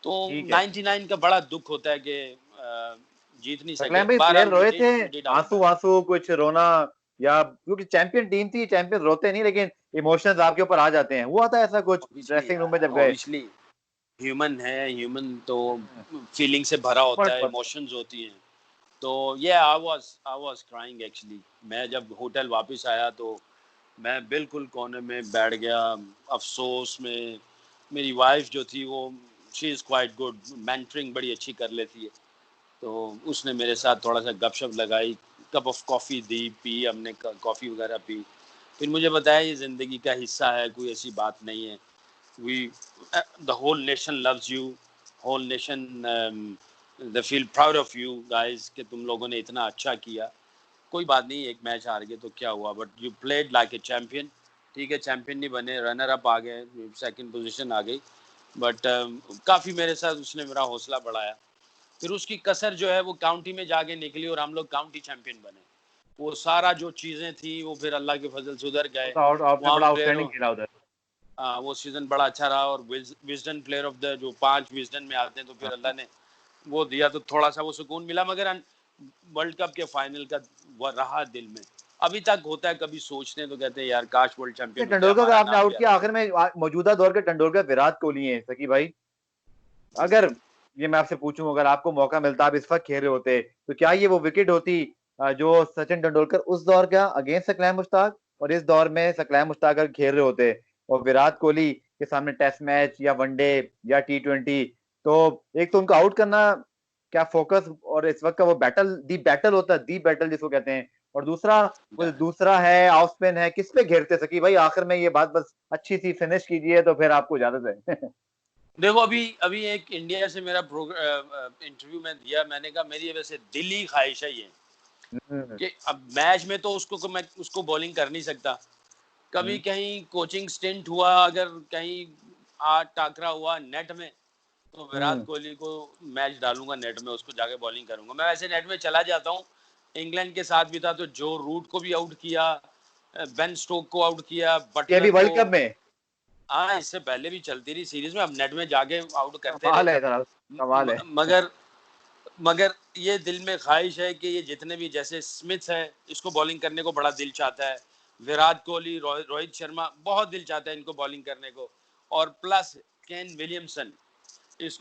S2: तो
S1: ठीक है।
S2: 99 का बड़ा दुख होता है कि जीत नहीं सके।
S1: सकलैन भाई प्लेयर
S2: बहरहाल
S1: रोए थे,
S2: वी डिड आवर
S1: आंसू
S2: बेस्ट।
S1: आंसू कुछ रोना, या क्योंकि चैंपियन टीम थी, चैंपियन रोते नहीं, लेकिन इमोशंस आपके ऊपर आ जाते हैं, हुआ था ऐसा कुछ
S2: ऑब्वियसली
S1: ड्रेसिंग रूम में
S2: यार,
S1: जब गए?
S2: ऑब्वियसली ह्यूमन है, ह्यूमन तो फीलिंग से भरा होता
S1: फर्क
S2: है,
S1: पड़ता है।
S2: इमोशंस होती हैं। तो ये आई वाज क्राइंग एक्चुअली। मैं जब होटल वापस आया तो मैं बिल्कुल कोने में बैठ गया, अफसोस में। मेरी वाइफ जो थी वो, she is quite good, mentoring बड़ी अच्छी कर लेती है। तो उसने मेरे साथ थोड़ा सा गपशप लगाई, cup of coffee the, P हमने, कॉफ़ी वगैरह पी। फिर मुझे बताया ये ज़िंदगी का हिस्सा है, कोई ऐसी बात नहीं है। We the whole nation loves you, whole nation they feel proud of you guys कि तुम लोगों ने इतना अच्छा किया। कोई बात नहीं, एक मैच हार गए तो क्या हुआ, but you played like a champion. ठीक है, चैंपियन नहीं बने, रनर अप आ गए, सेकंड पोजीशन आ गई। बट काफ़ी मेरे साथ उसने मेरा हौसला बढ़ाया। फिर उसकी कसर जो है वो काउंटी में जाके निकली और हम लोग काउंटी चैंपियन बने। वो सारा जो चीज़ें थी वो फिर अल्लाह के फजल से उधर
S1: वो
S2: गए।
S1: तो आपने
S2: वहाँ
S1: बड़ा
S2: प्लेयरों,
S1: आउटस्टैंडिंग खेला उधर।
S2: वो सीज़न बड़ा अच्छा रहा। और विजडन प्लेयर ऑफ द, जो 5 विजडन में आते हैं, तो फिर अल्लाह
S1: हाँ।
S2: ने वो दिया, तो थोड़ा सा वो सुकून मिला। मगर वर्ल्ड कप के फाइनल का वो रहा दिल में, अभी तक होता है, कभी सोचते हैं तो कहते हैं यार काश वर्ल्ड
S1: ये
S2: चैंपियन होते,
S1: तेंदुलकर का
S2: हमारा
S1: आपने
S2: नाम भी
S1: आउट किया
S2: आता।
S1: आखिर में, मौजूदा दौर के तेंदुलकर विराट कोहली हैं सकी भाई। अगर ये मैं आपसे पूछूं, अगर आपको मौका मिलता, आप इस वक्त खेल रहे होते, तो क्या ये वो विकेट होती जो सचिन तेंदुलकर उस दौर का अगेंस्ट सकलैन मुश्ताक, और इस दौर में सकलैन मुश्ताक अगर खेल रहे होते और विराट कोहली के सामने टेस्ट मैच या वनडे या T20, तो एक तो उनको आउट करना क्या फोकस, और इस वक्त का वो बैटल, दी बैटल होता है, दी बैटल जिसको कहते हैं, और दूसरा वो दूसरा है ऑफ स्पिन है, किस पे घेरते सकी भाई? आखिर में ये बात बस अच्छी सी फिनिश कीजिए तो फिर आपको इजाजत है।
S2: देखो अभी अभी एक इंडिया से मेरा इंटरव्यू में दिया, मैंने कहा मेरी वैसे दिली ख्वाहिश है ये
S1: हम्म,
S2: कि अब मैच में तो मैं उसको बॉलिंग कर नहीं सकता, कभी
S1: हम्म,
S2: कहीं कोचिंग स्टिंट हुआ, अगर कहीं आ टाकरा हुआ नेट में, तो विराट
S1: हम्म।
S2: कोहली को मैच डालूंगा नेट में, उसको जाके बॉलिंग करूंगा। मैं वैसे नेट में चला जाता हूँ, इंग्लैंड के साथ भी था तो जो रूट को भी आउट किया, बेन स्टोक को आउट किया,
S1: ये भी
S2: बटलर को।
S1: वर्ल्ड कप में
S2: हाँ, इससे पहले भी चलती रही सीरीज में, अब नेट में जाके आउट करते रहे।
S1: कमाल है जनाब, कमाल है।
S2: मगर मगर ये दिल में ख्वाहिश है कि ये जितने भी, जैसे स्मिथ है, इसको बॉलिंग करने को बड़ा दिल चाहता है, विराट कोहली, रोहित शर्मा बहुत दिल चाहता है इनको बॉलिंग करने को, और प्लस केन विलियमसन,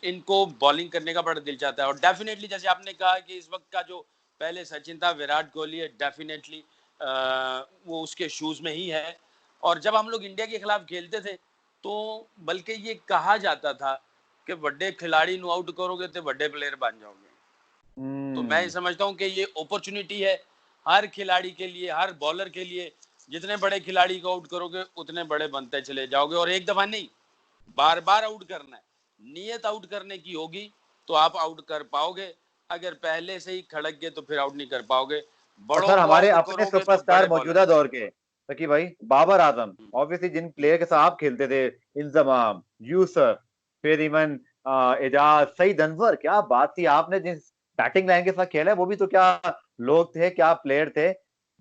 S2: इनको बॉलिंग करने का बड़ा दिल चाहता है। और डेफिनेटली जैसे आपने कहा कि इस वक्त का जो पहले सचिन था, विराट कोहली है, डेफिनेटली वो उसके शूज में ही है। और जब हम लोग इंडिया के खिलाफ खेलते थे तो बल्कि ये कहा जाता था कि बड़े खिलाड़ी नु आउट करोगे तो बड़े प्लेयर बन जाओगे। तो मैं
S1: हम्म।
S2: समझता हूँ कि ये अपॉर्चुनिटी है हर खिलाड़ी के लिए, हर बॉलर के लिए। जितने बड़े खिलाड़ी को आउट करोगे उतने बड़े बनते चले जाओगे, और एक दफा नहीं, बार बार आउट करना है। नियत आउट करने की होगी तो आप आउट कर पाओगे, अगर पहले से ही खड़क गए तो फिर आउट नहीं कर पाओगे।
S1: और
S2: बड़ों
S1: सर
S2: को
S1: हमारे
S2: आउट
S1: अपने
S2: करोगे तो
S1: सुपरस्टार
S2: बड़े बॉलर
S1: मौजूदा दौर
S2: बनेंगे।
S1: के, सकी भाई, बाबर आजम, ऑब्वियसली जिन प्लेयर के साथ आप खेलते थे, इंजमाम, यूसुफ, फिर इवन एजाज, सईद अनवर, क्या बात थी, आपने जिस बैटिंग लाइन के साथ खेला है वो भी तो क्या लोग थे, क्या प्लेयर थे।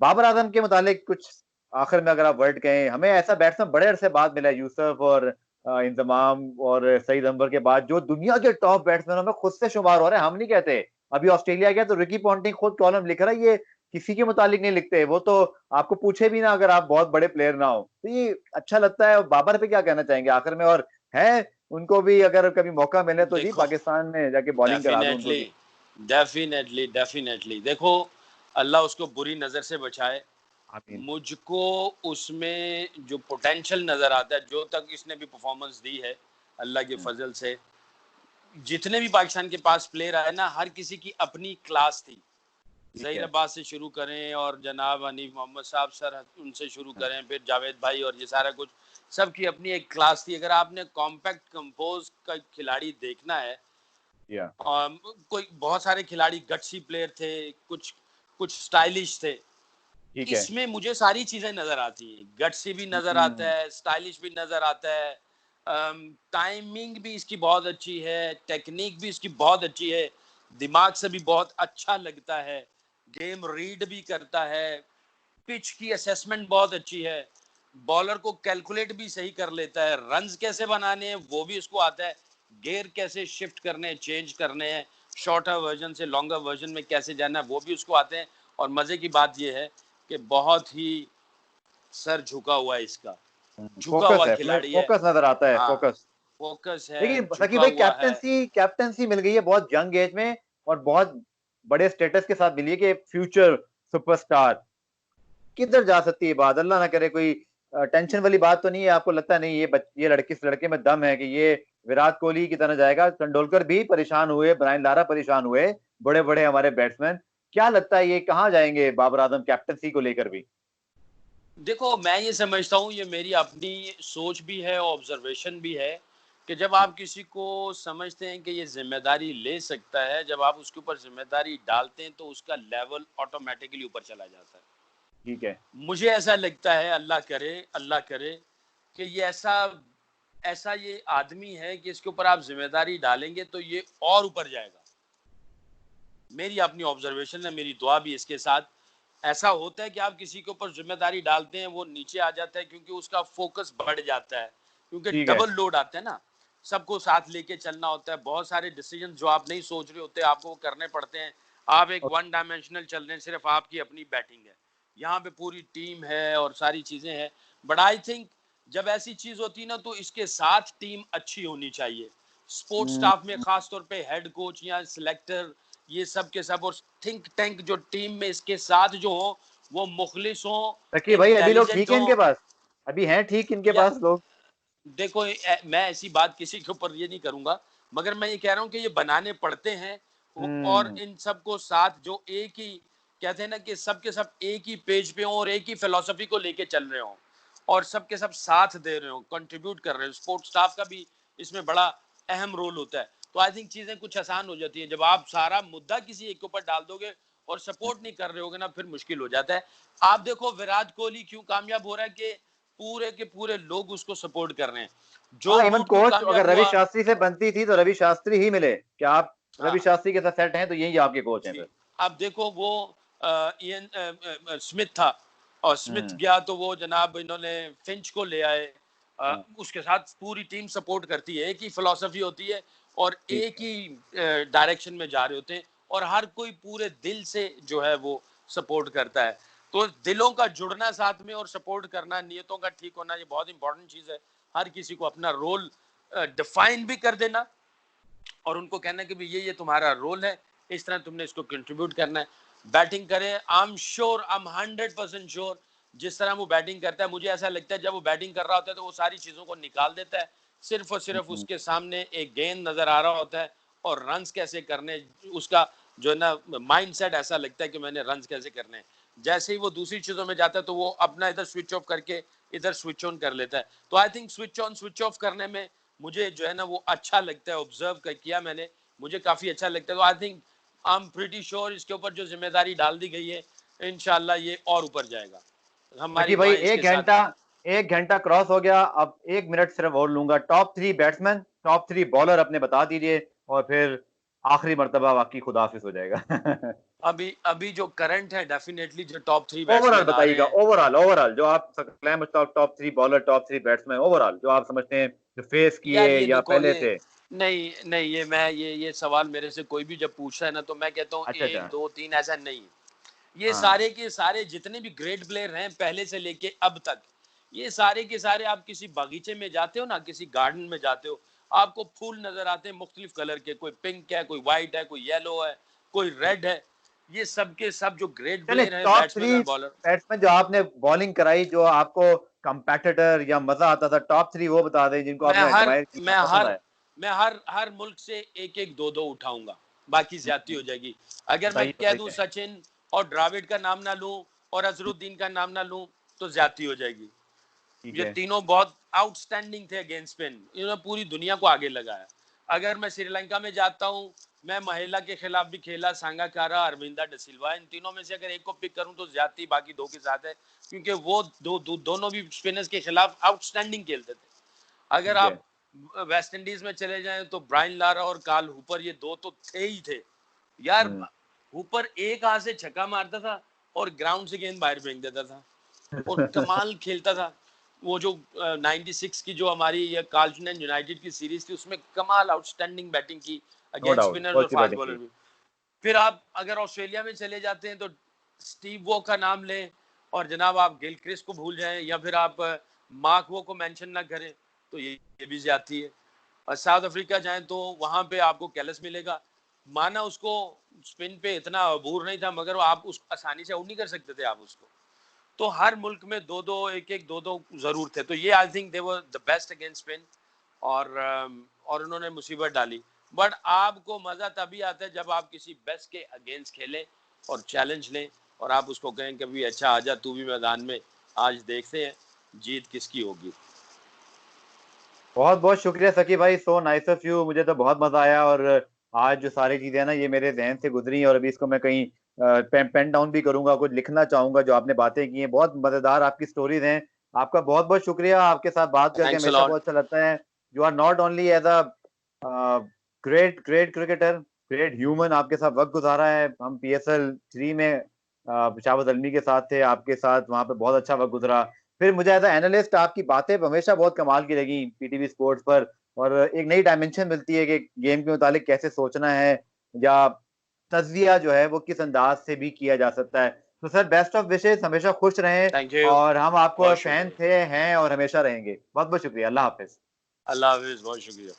S1: बाबर आजम के मुतालिक कुछ आखिर में अगर आप वर्ड कहें, हमें ऐसा बैट्समैन बड़े अरसे बाद मिला, यूसुफ और इंजमाम और सईद अनवर के बाद, जो दुनिया के टॉप बैट्समैनों में खुद से शुमार हो रहे हैं, हम नहीं कहते। अभी ऑस्ट्रेलिया गया तो रिकी पॉन्टिंग खुद कॉलम लिख रहा है, ये किसी के मुतालिक नहीं लिखते, वो तो आपको पूछे भी ना अगर आप बहुत बड़े प्लेयर ना हो। तो ये अच्छा लगता है। बाबर पे क्या कहना चाहेंगे आखिर में? और है उनको भी अगर कभी मौका मिले तो जी
S2: देखो,
S1: पाकिस्तान में जाके बॉलिंग करा दो उनको
S2: डेफिनेटली
S1: भी।
S2: डेफिनेटली देखो, अल्लाह उसको बुरी नजर से बचाए।
S1: आमीन।
S2: मुझको उसमें जो पोटेंशियल नजर आता है, जो तक इसने भी परफॉर्मेंस दी है अल्लाह के
S1: हम्म,
S2: फजल से, जितने भी पाकिस्तान के पास प्लेयर आए ना, हर किसी की अपनी क्लास थी।
S1: ठीक
S2: जहीर
S1: है।
S2: अब्बास से शुरू करें और जनाब हनीफ मोहम्मद साहब सर, उनसे शुरू
S1: हाँ,
S2: करें, फिर जावेद भाई, और ये सारा कुछ, सबकी अपनी एक क्लास थी। अगर आपने कॉम्पैक्ट कंपोज का खिलाड़ी देखना है,
S1: या
S2: कोई बहुत सारे खिलाड़ी गट्सी प्लेयर थे, कुछ कुछ स्टाइलिश थे।
S1: ठीक है।
S2: इसमें मुझे सारी चीजें नजर आती हैं, गट्सी भी नजर आता
S1: हम्म,
S2: है, स्टाइलिश भी नजर आता है, टाइमिंग भी इसकी बहुत अच्छी है, टेक्निक भी इसकी बहुत अच्छी है, दिमाग से भी बहुत अच्छा लगता है, गेम रीड भी करता है, पिच की असेसमेंट बहुत अच्छी है, बॉलर को कैलकुलेट भी सही कर लेता है, रन्स कैसे बनाने हैं वो भी उसको आता है, गेयर कैसे शिफ्ट करने हैं, चेंज करने हैं, शॉर्टर वर्जन से लॉन्गर वर्जन में कैसे जाना है वो भी उसको आते हैं। और मजे की बात यह है कि बहुत ही सर झुका हुआ है इसका, झुका
S1: फोकस
S2: हुआ
S1: है,
S2: खिलाड़ी है।
S1: फोकस नजर आता है,
S2: हाँ,
S1: फोकस।
S2: फोकस है,
S1: देखिए सकी
S2: झुका
S1: भाई,
S2: हुआ है।
S1: कैप्टनसी कैप्टनसी मिल गई है बहुत यंग एज में, और बहुत बड़े स्टेटस के साथ मिली है कि फ्यूचर सुपरस्टार। किधर जा सकती है बात? अल्लाह ना करे कोई टेंशन वाली बात तो नहीं है? आपको लगता नहीं ये लड़के, इस लड़के में दम है कि ये विराट कोहली की तरह जाएगा? तेंदुलकर भी परेशान हुए, ब्रायन लारा परेशान हुए, बड़े बड़े हमारे बैट्समैन। क्या लगता है ये कहाँ जाएंगे बाबर आजम कैप्टनसी को लेकर भी?
S2: देखो, मैं ये समझता हूँ, ये मेरी अपनी सोच भी है, ऑब्जर्वेशन भी है, कि जब आप किसी को समझते हैं कि ये जिम्मेदारी ले सकता है, जब आप उसके ऊपर जिम्मेदारी डालते हैं तो उसका लेवल ऑटोमेटिकली ऊपर चला जाता है।
S1: ठीक है।
S2: मुझे ऐसा लगता है, अल्लाह करे कि ये ऐसा ऐसा ये आदमी है कि इसके ऊपर आप जिम्मेदारी डालेंगे तो ये और ऊपर जाएगा। मेरी अपनी ऑब्जर्वेशन है, मेरी दुआ भी इसके साथ। ऐसा होता है कि आप किसी के ऊपर जिम्मेदारी डालते हैं, वो नीचे आ जाता है क्योंकि उसका फोकस बढ़ जाता है, क्योंकि
S1: ठीक है।
S2: डबल लोड आता है ना, सबको साथ लेके चलना होता है, बहुत सारे डिसीजन जो आप नहीं सोच रहे होते आपको करने पड़ते हैं। आप एक वन डायमेंशनल चल रहे हैं, सिर्फ आपकी अपनी बैटिंग है, यहाँ पे पूरी टीम है और सारी चीजें हैं। बट आई थिंक जब ऐसी चीज होती है ना, तो इसके साथ टीम अच्छी होनी चाहिए, स्पोर्ट्स स्टाफ में खास तौर पे हेड कोच या सिलेक्टर, ये सब के सब, और थिंक टैंक जो टीम में इसके साथ जो हो, वो मुखलिस हो,
S1: सकी भाई, अभी लोग
S2: इंटेलिजेंट
S1: ठीक है
S2: हो।
S1: इनके पास? अभी हैं ठीक इनके
S2: या
S1: पास लोग?
S2: देखो, मैं ऐसी बात किसी के ऊपर ये नहीं करूंगा, मगर मैं ये कह रहा हूँ कि ये बनाने पड़ते हैं, और इन सबको साथ जो एक ही कहते हैं ना कि सबके सब एक ही पेज पे हों और एक ही फिलॉसफी को लेके चल रहे हों और सबके सब साथ दे रहे हो, कंट्रीब्यूट कर रहे हो। स्पोर्ट्स स्टाफ का भी इसमें बड़ा अहम रोल होता है। तो आई थिंक चीजें कुछ आसान हो जाती हैं। जब आप सारा मुद्दा किसी एक के ऊपर डाल दोगे और सपोर्ट नहीं कर रहे होगे ना, फिर मुश्किल हो जाता है। आप देखो विराट कोहली क्यों कामयाब हो रहा है कि पूरे के पूरे लोग उसको सपोर्ट कर रहे हैं। जो
S1: हाँ, इवन
S2: रूट क्यों
S1: कोच
S2: कामयाब
S1: अगर रवि
S2: हुआ
S1: शास्त्री से बनती थी तो रवि शास्त्री ही मिले। क्या आप रवि
S2: हाँ
S1: शास्त्री के साथ सेट हैं तो यही आपके कोच हैं
S2: जी,
S1: फिर।
S2: आप देखो वो इयन स्मिथ था और स्मिथ
S1: हम्म।
S2: गया तो वो जनाब इन्होंने फिंच को ले आए।
S1: हाँ,
S2: उसके साथ पूरी टीम सपोर्ट करती है, एक ही फिलॉसफी होती है और
S1: ठीक
S2: एक
S1: है।
S2: ही डायरेक्शन में जा रहे होते हैं और हर कोई पूरे दिल से जो है वो सपोर्ट करता है। तो दिलों का जुड़ना साथ में और सपोर्ट करना, नियतों का ठीक होना, ये बहुत इंपॉर्टेंट चीज है। हर किसी को अपना रोल डिफाइन भी कर देना और उनको कहना कि ये तुम्हारा रोल है, इस तरह तुमने इसको कंट्रीब्यूट करना है। बैटिंग करे, I am sure, I am 100% sure, जिस तरह वो बैटिंग करता है मुझे ऐसा लगता है जब वो बैटिंग कर रहा होता है तो वो सारी चीजों को निकाल देता है। सिर्फ और सिर्फ
S1: हम्म।
S2: उसके सामने एक गेंद नजर आ रहा होता है और रन्स कैसे करने, उसका जो है ना माइंड सेट ऐसा लगता है कि मैंने रन्स कैसे करने हैं। जैसे ही वो दूसरी चीजों में जाता है तो वो अपना इधर स्विच ऑफ करके इधर स्विच ऑन कर लेता है। तो I think switch on switch off करने में मुझे जो है ना वो अच्छा लगता है, ऑब्जर्व किया मैंने, मुझे काफी अच्छा लगता है। तो आई think I am pretty sure इसके ऊपर जो जिम्मेदारी डाल दी गई है इंशाल्लाह ये और ऊपर जाएगा। हमारी
S1: सकी भाई,
S2: दुआएं इसके
S1: एक
S2: साथ
S1: घंटा, एक घंटा क्रॉस हो गया। अब 1 मिनट सिर्फ और लूंगा। टॉप 3 बैट्समैन, टॉप 3 बॉलर अपने बता दीजिए और फिर आखिरी मर्तबा वाकई खुदाफिज हो जाएगा।
S2: अभी अभी जो करंट है डेफिनेटली जो टॉप 3
S1: ओवरऑल
S2: बैट्समैन आ रहे
S1: बताइएगा,
S2: हैं।
S1: ओवरऑल ओवरऑल जो आप claim top 3 bowler, top 3 batsman, overall जो आप समझते हैं, जो फेस
S2: यार
S1: किए
S2: ये
S1: या
S2: देखो
S1: पहले
S2: ये
S1: थे।
S2: नहीं नहीं, ये मैं ये सवाल मेरे से कोई भी जब पूछता है ना तो मैं कहता हूँ
S1: अच्छा अच्छा।
S2: 1 2 3 ऐसा नहीं। ये
S1: हाँ।
S2: सारे के सारे जितने भी ग्रेट प्लेयर हैं पहले से लेके अब तक, ये सारे के सारे आप किसी बागीचे में जाते हो ना, किसी गार्डन में जाते हो, आपको फूल नजर आते हैं मुख्तलिफ कलर के, कोई पिंक है, कोई व्हाइट है, कोई येलो है, कोई रेड है। ये सब के सब जो ग्रेट
S1: चलिए,
S2: प्लेयर हैं
S1: टॉप
S2: बैट्समैन
S1: 3
S2: और बॉलर।
S1: बैट्समैन जो आपने बॉलिंग कराई, जो आपको कंपेटिटर या मजा आता था, टॉप 3 वो बता दें जिनको
S2: मैं
S1: आपने
S2: हर
S1: एडमायर किया,
S2: मैं
S1: पसंद
S2: हर
S1: आया।
S2: मैं हर मुल्क से एक एक दो दो उठाऊंगा, बाकी ज्यादती हो जाएगी। अगर मैं
S1: बताइए
S2: कह दूं
S1: बताइए।
S2: सचिन और द्रविड़ का नाम ना लूं और अजरुद्दीन का नाम ना लूं तो ज्यादती हो जाएगी।
S1: ठीक
S2: ये
S1: है।
S2: तीनों बहुत आउटस्टैंडिंग थे अगेंस्ट स्पिन, इन्होंने पूरी दुनिया को आगे लगाया। अगर मैं श्रीलंका में जाता हूँ, मैं महिला के खिलाफ भी खेला, सांगाकारा, अरविंदा डिसिल्वा, इन तीनों में से अगर एक को पिक करूं तो ज्यादती बाकी दो के साथ है, क्योंकि वो दोनों भी स्पिनर्स के खिलाफ आउटस्टैंडिंग खेलते थे। अगर
S1: ठीक है।
S2: आप वेस्ट इंडीज में चले जाएं तो ब्रायन लारा और कार्ल हुपर, ये दो तो थे ही थे यार।
S1: हम्म।
S2: हुपर एक हाथ से छक्का मारता था और ग्राउंड से गेंद बाहर फेंक देता था और कमाल खेलता था। वो जो 96 की जो हमारी ये कार्लटन यूनाइटेड की सीरीज थी उसमें कमाल आउटस्टैंडिंग बैटिंग की
S1: नो
S2: अगेंस्ट
S1: डाउट,
S2: स्पिनर्स
S1: बहुत
S2: और
S1: अच्छी
S2: फास्ट
S1: बैटिंग
S2: बॉलर
S1: की।
S2: भी। फिर आप अगर ऑस्ट्रेलिया में चले जाते हैं तो स्टीव वॉ का नाम लें और जनाब आप गिलक्रिस्ट को भूल जाएं या फिर आप मार्क वो को मेंशन ना करें तो ये भी ज्यादती है। और साउथ अफ्रीका जाएं तो वहां पे आपको कैलस मिलेगा। माना उसको स्पिन पे इतना अबूर नहीं था मगर आप उसको आसानी से आउट नहीं कर सकते थे आप उसको। तो हर मुल्क में दो दो एक एक दो दो जरूर थे। तो ये I think they were the best against spin और उन्होंने मुसीबत डाली। बट आपको मजा तभी आता है जब आप किसी बेस्ट के अगेंस्ट खेलें और चैलेंज लें और आप उसको कहें कि भी अच्छा आजा तू भी मैदान में, आज देखते हैं जीत किसकी होगी।
S1: बहुत बहुत शुक्रिया सकी भाई, सो नाइस ऑफ यू। मुझे तो बहुत मजा आया और आज जो सारी चीजें हैं ना, ये मेरे जहन से गुजरी और अभी इसको मैं कहीं पेन डाउन भी करूंगा, कुछ लिखना चाहूंगा। जो आपने बातें की हैं बहुत मजेदार, आपकी स्टोरीज हैं। आपका बहुत बहुत शुक्रिया। आपके साथ बात करके
S2: थैंक्स अ
S1: हमेशा
S2: लॉट।
S1: बहुत अच्छा लगता है। You are not only as a great great cricketer, great human. आपके साथ वक्त गुजारा है, हम PSL 3 में शाहबाज अलमी के साथ थे, आपके साथ वहां पे बहुत अच्छा वक्त गुजरा। फिर मुझे एज एनालिस्ट आपकी बातें हमेशा बहुत कमाल की लगी PTV स्पोर्ट्स पर, और एक नई डायमेंशन मिलती है कि गेम के मुतालिक कैसे सोचना है या तज्जिया जो है वो किस अंदाज से भी किया जा सकता है। तो सर, बेस्ट ऑफ विशेस, हमेशा खुश रहें
S2: थैंक यू।
S1: और हम आपको
S2: बहुत
S1: फैन
S2: शुक्रिया।
S1: थे, हैं और हमेशा रहेंगे। बहुत बहुत शुक्रिया। अल्लाह हाफिज।
S2: अल्लाह हाफिज, बहुत शुक्रिया।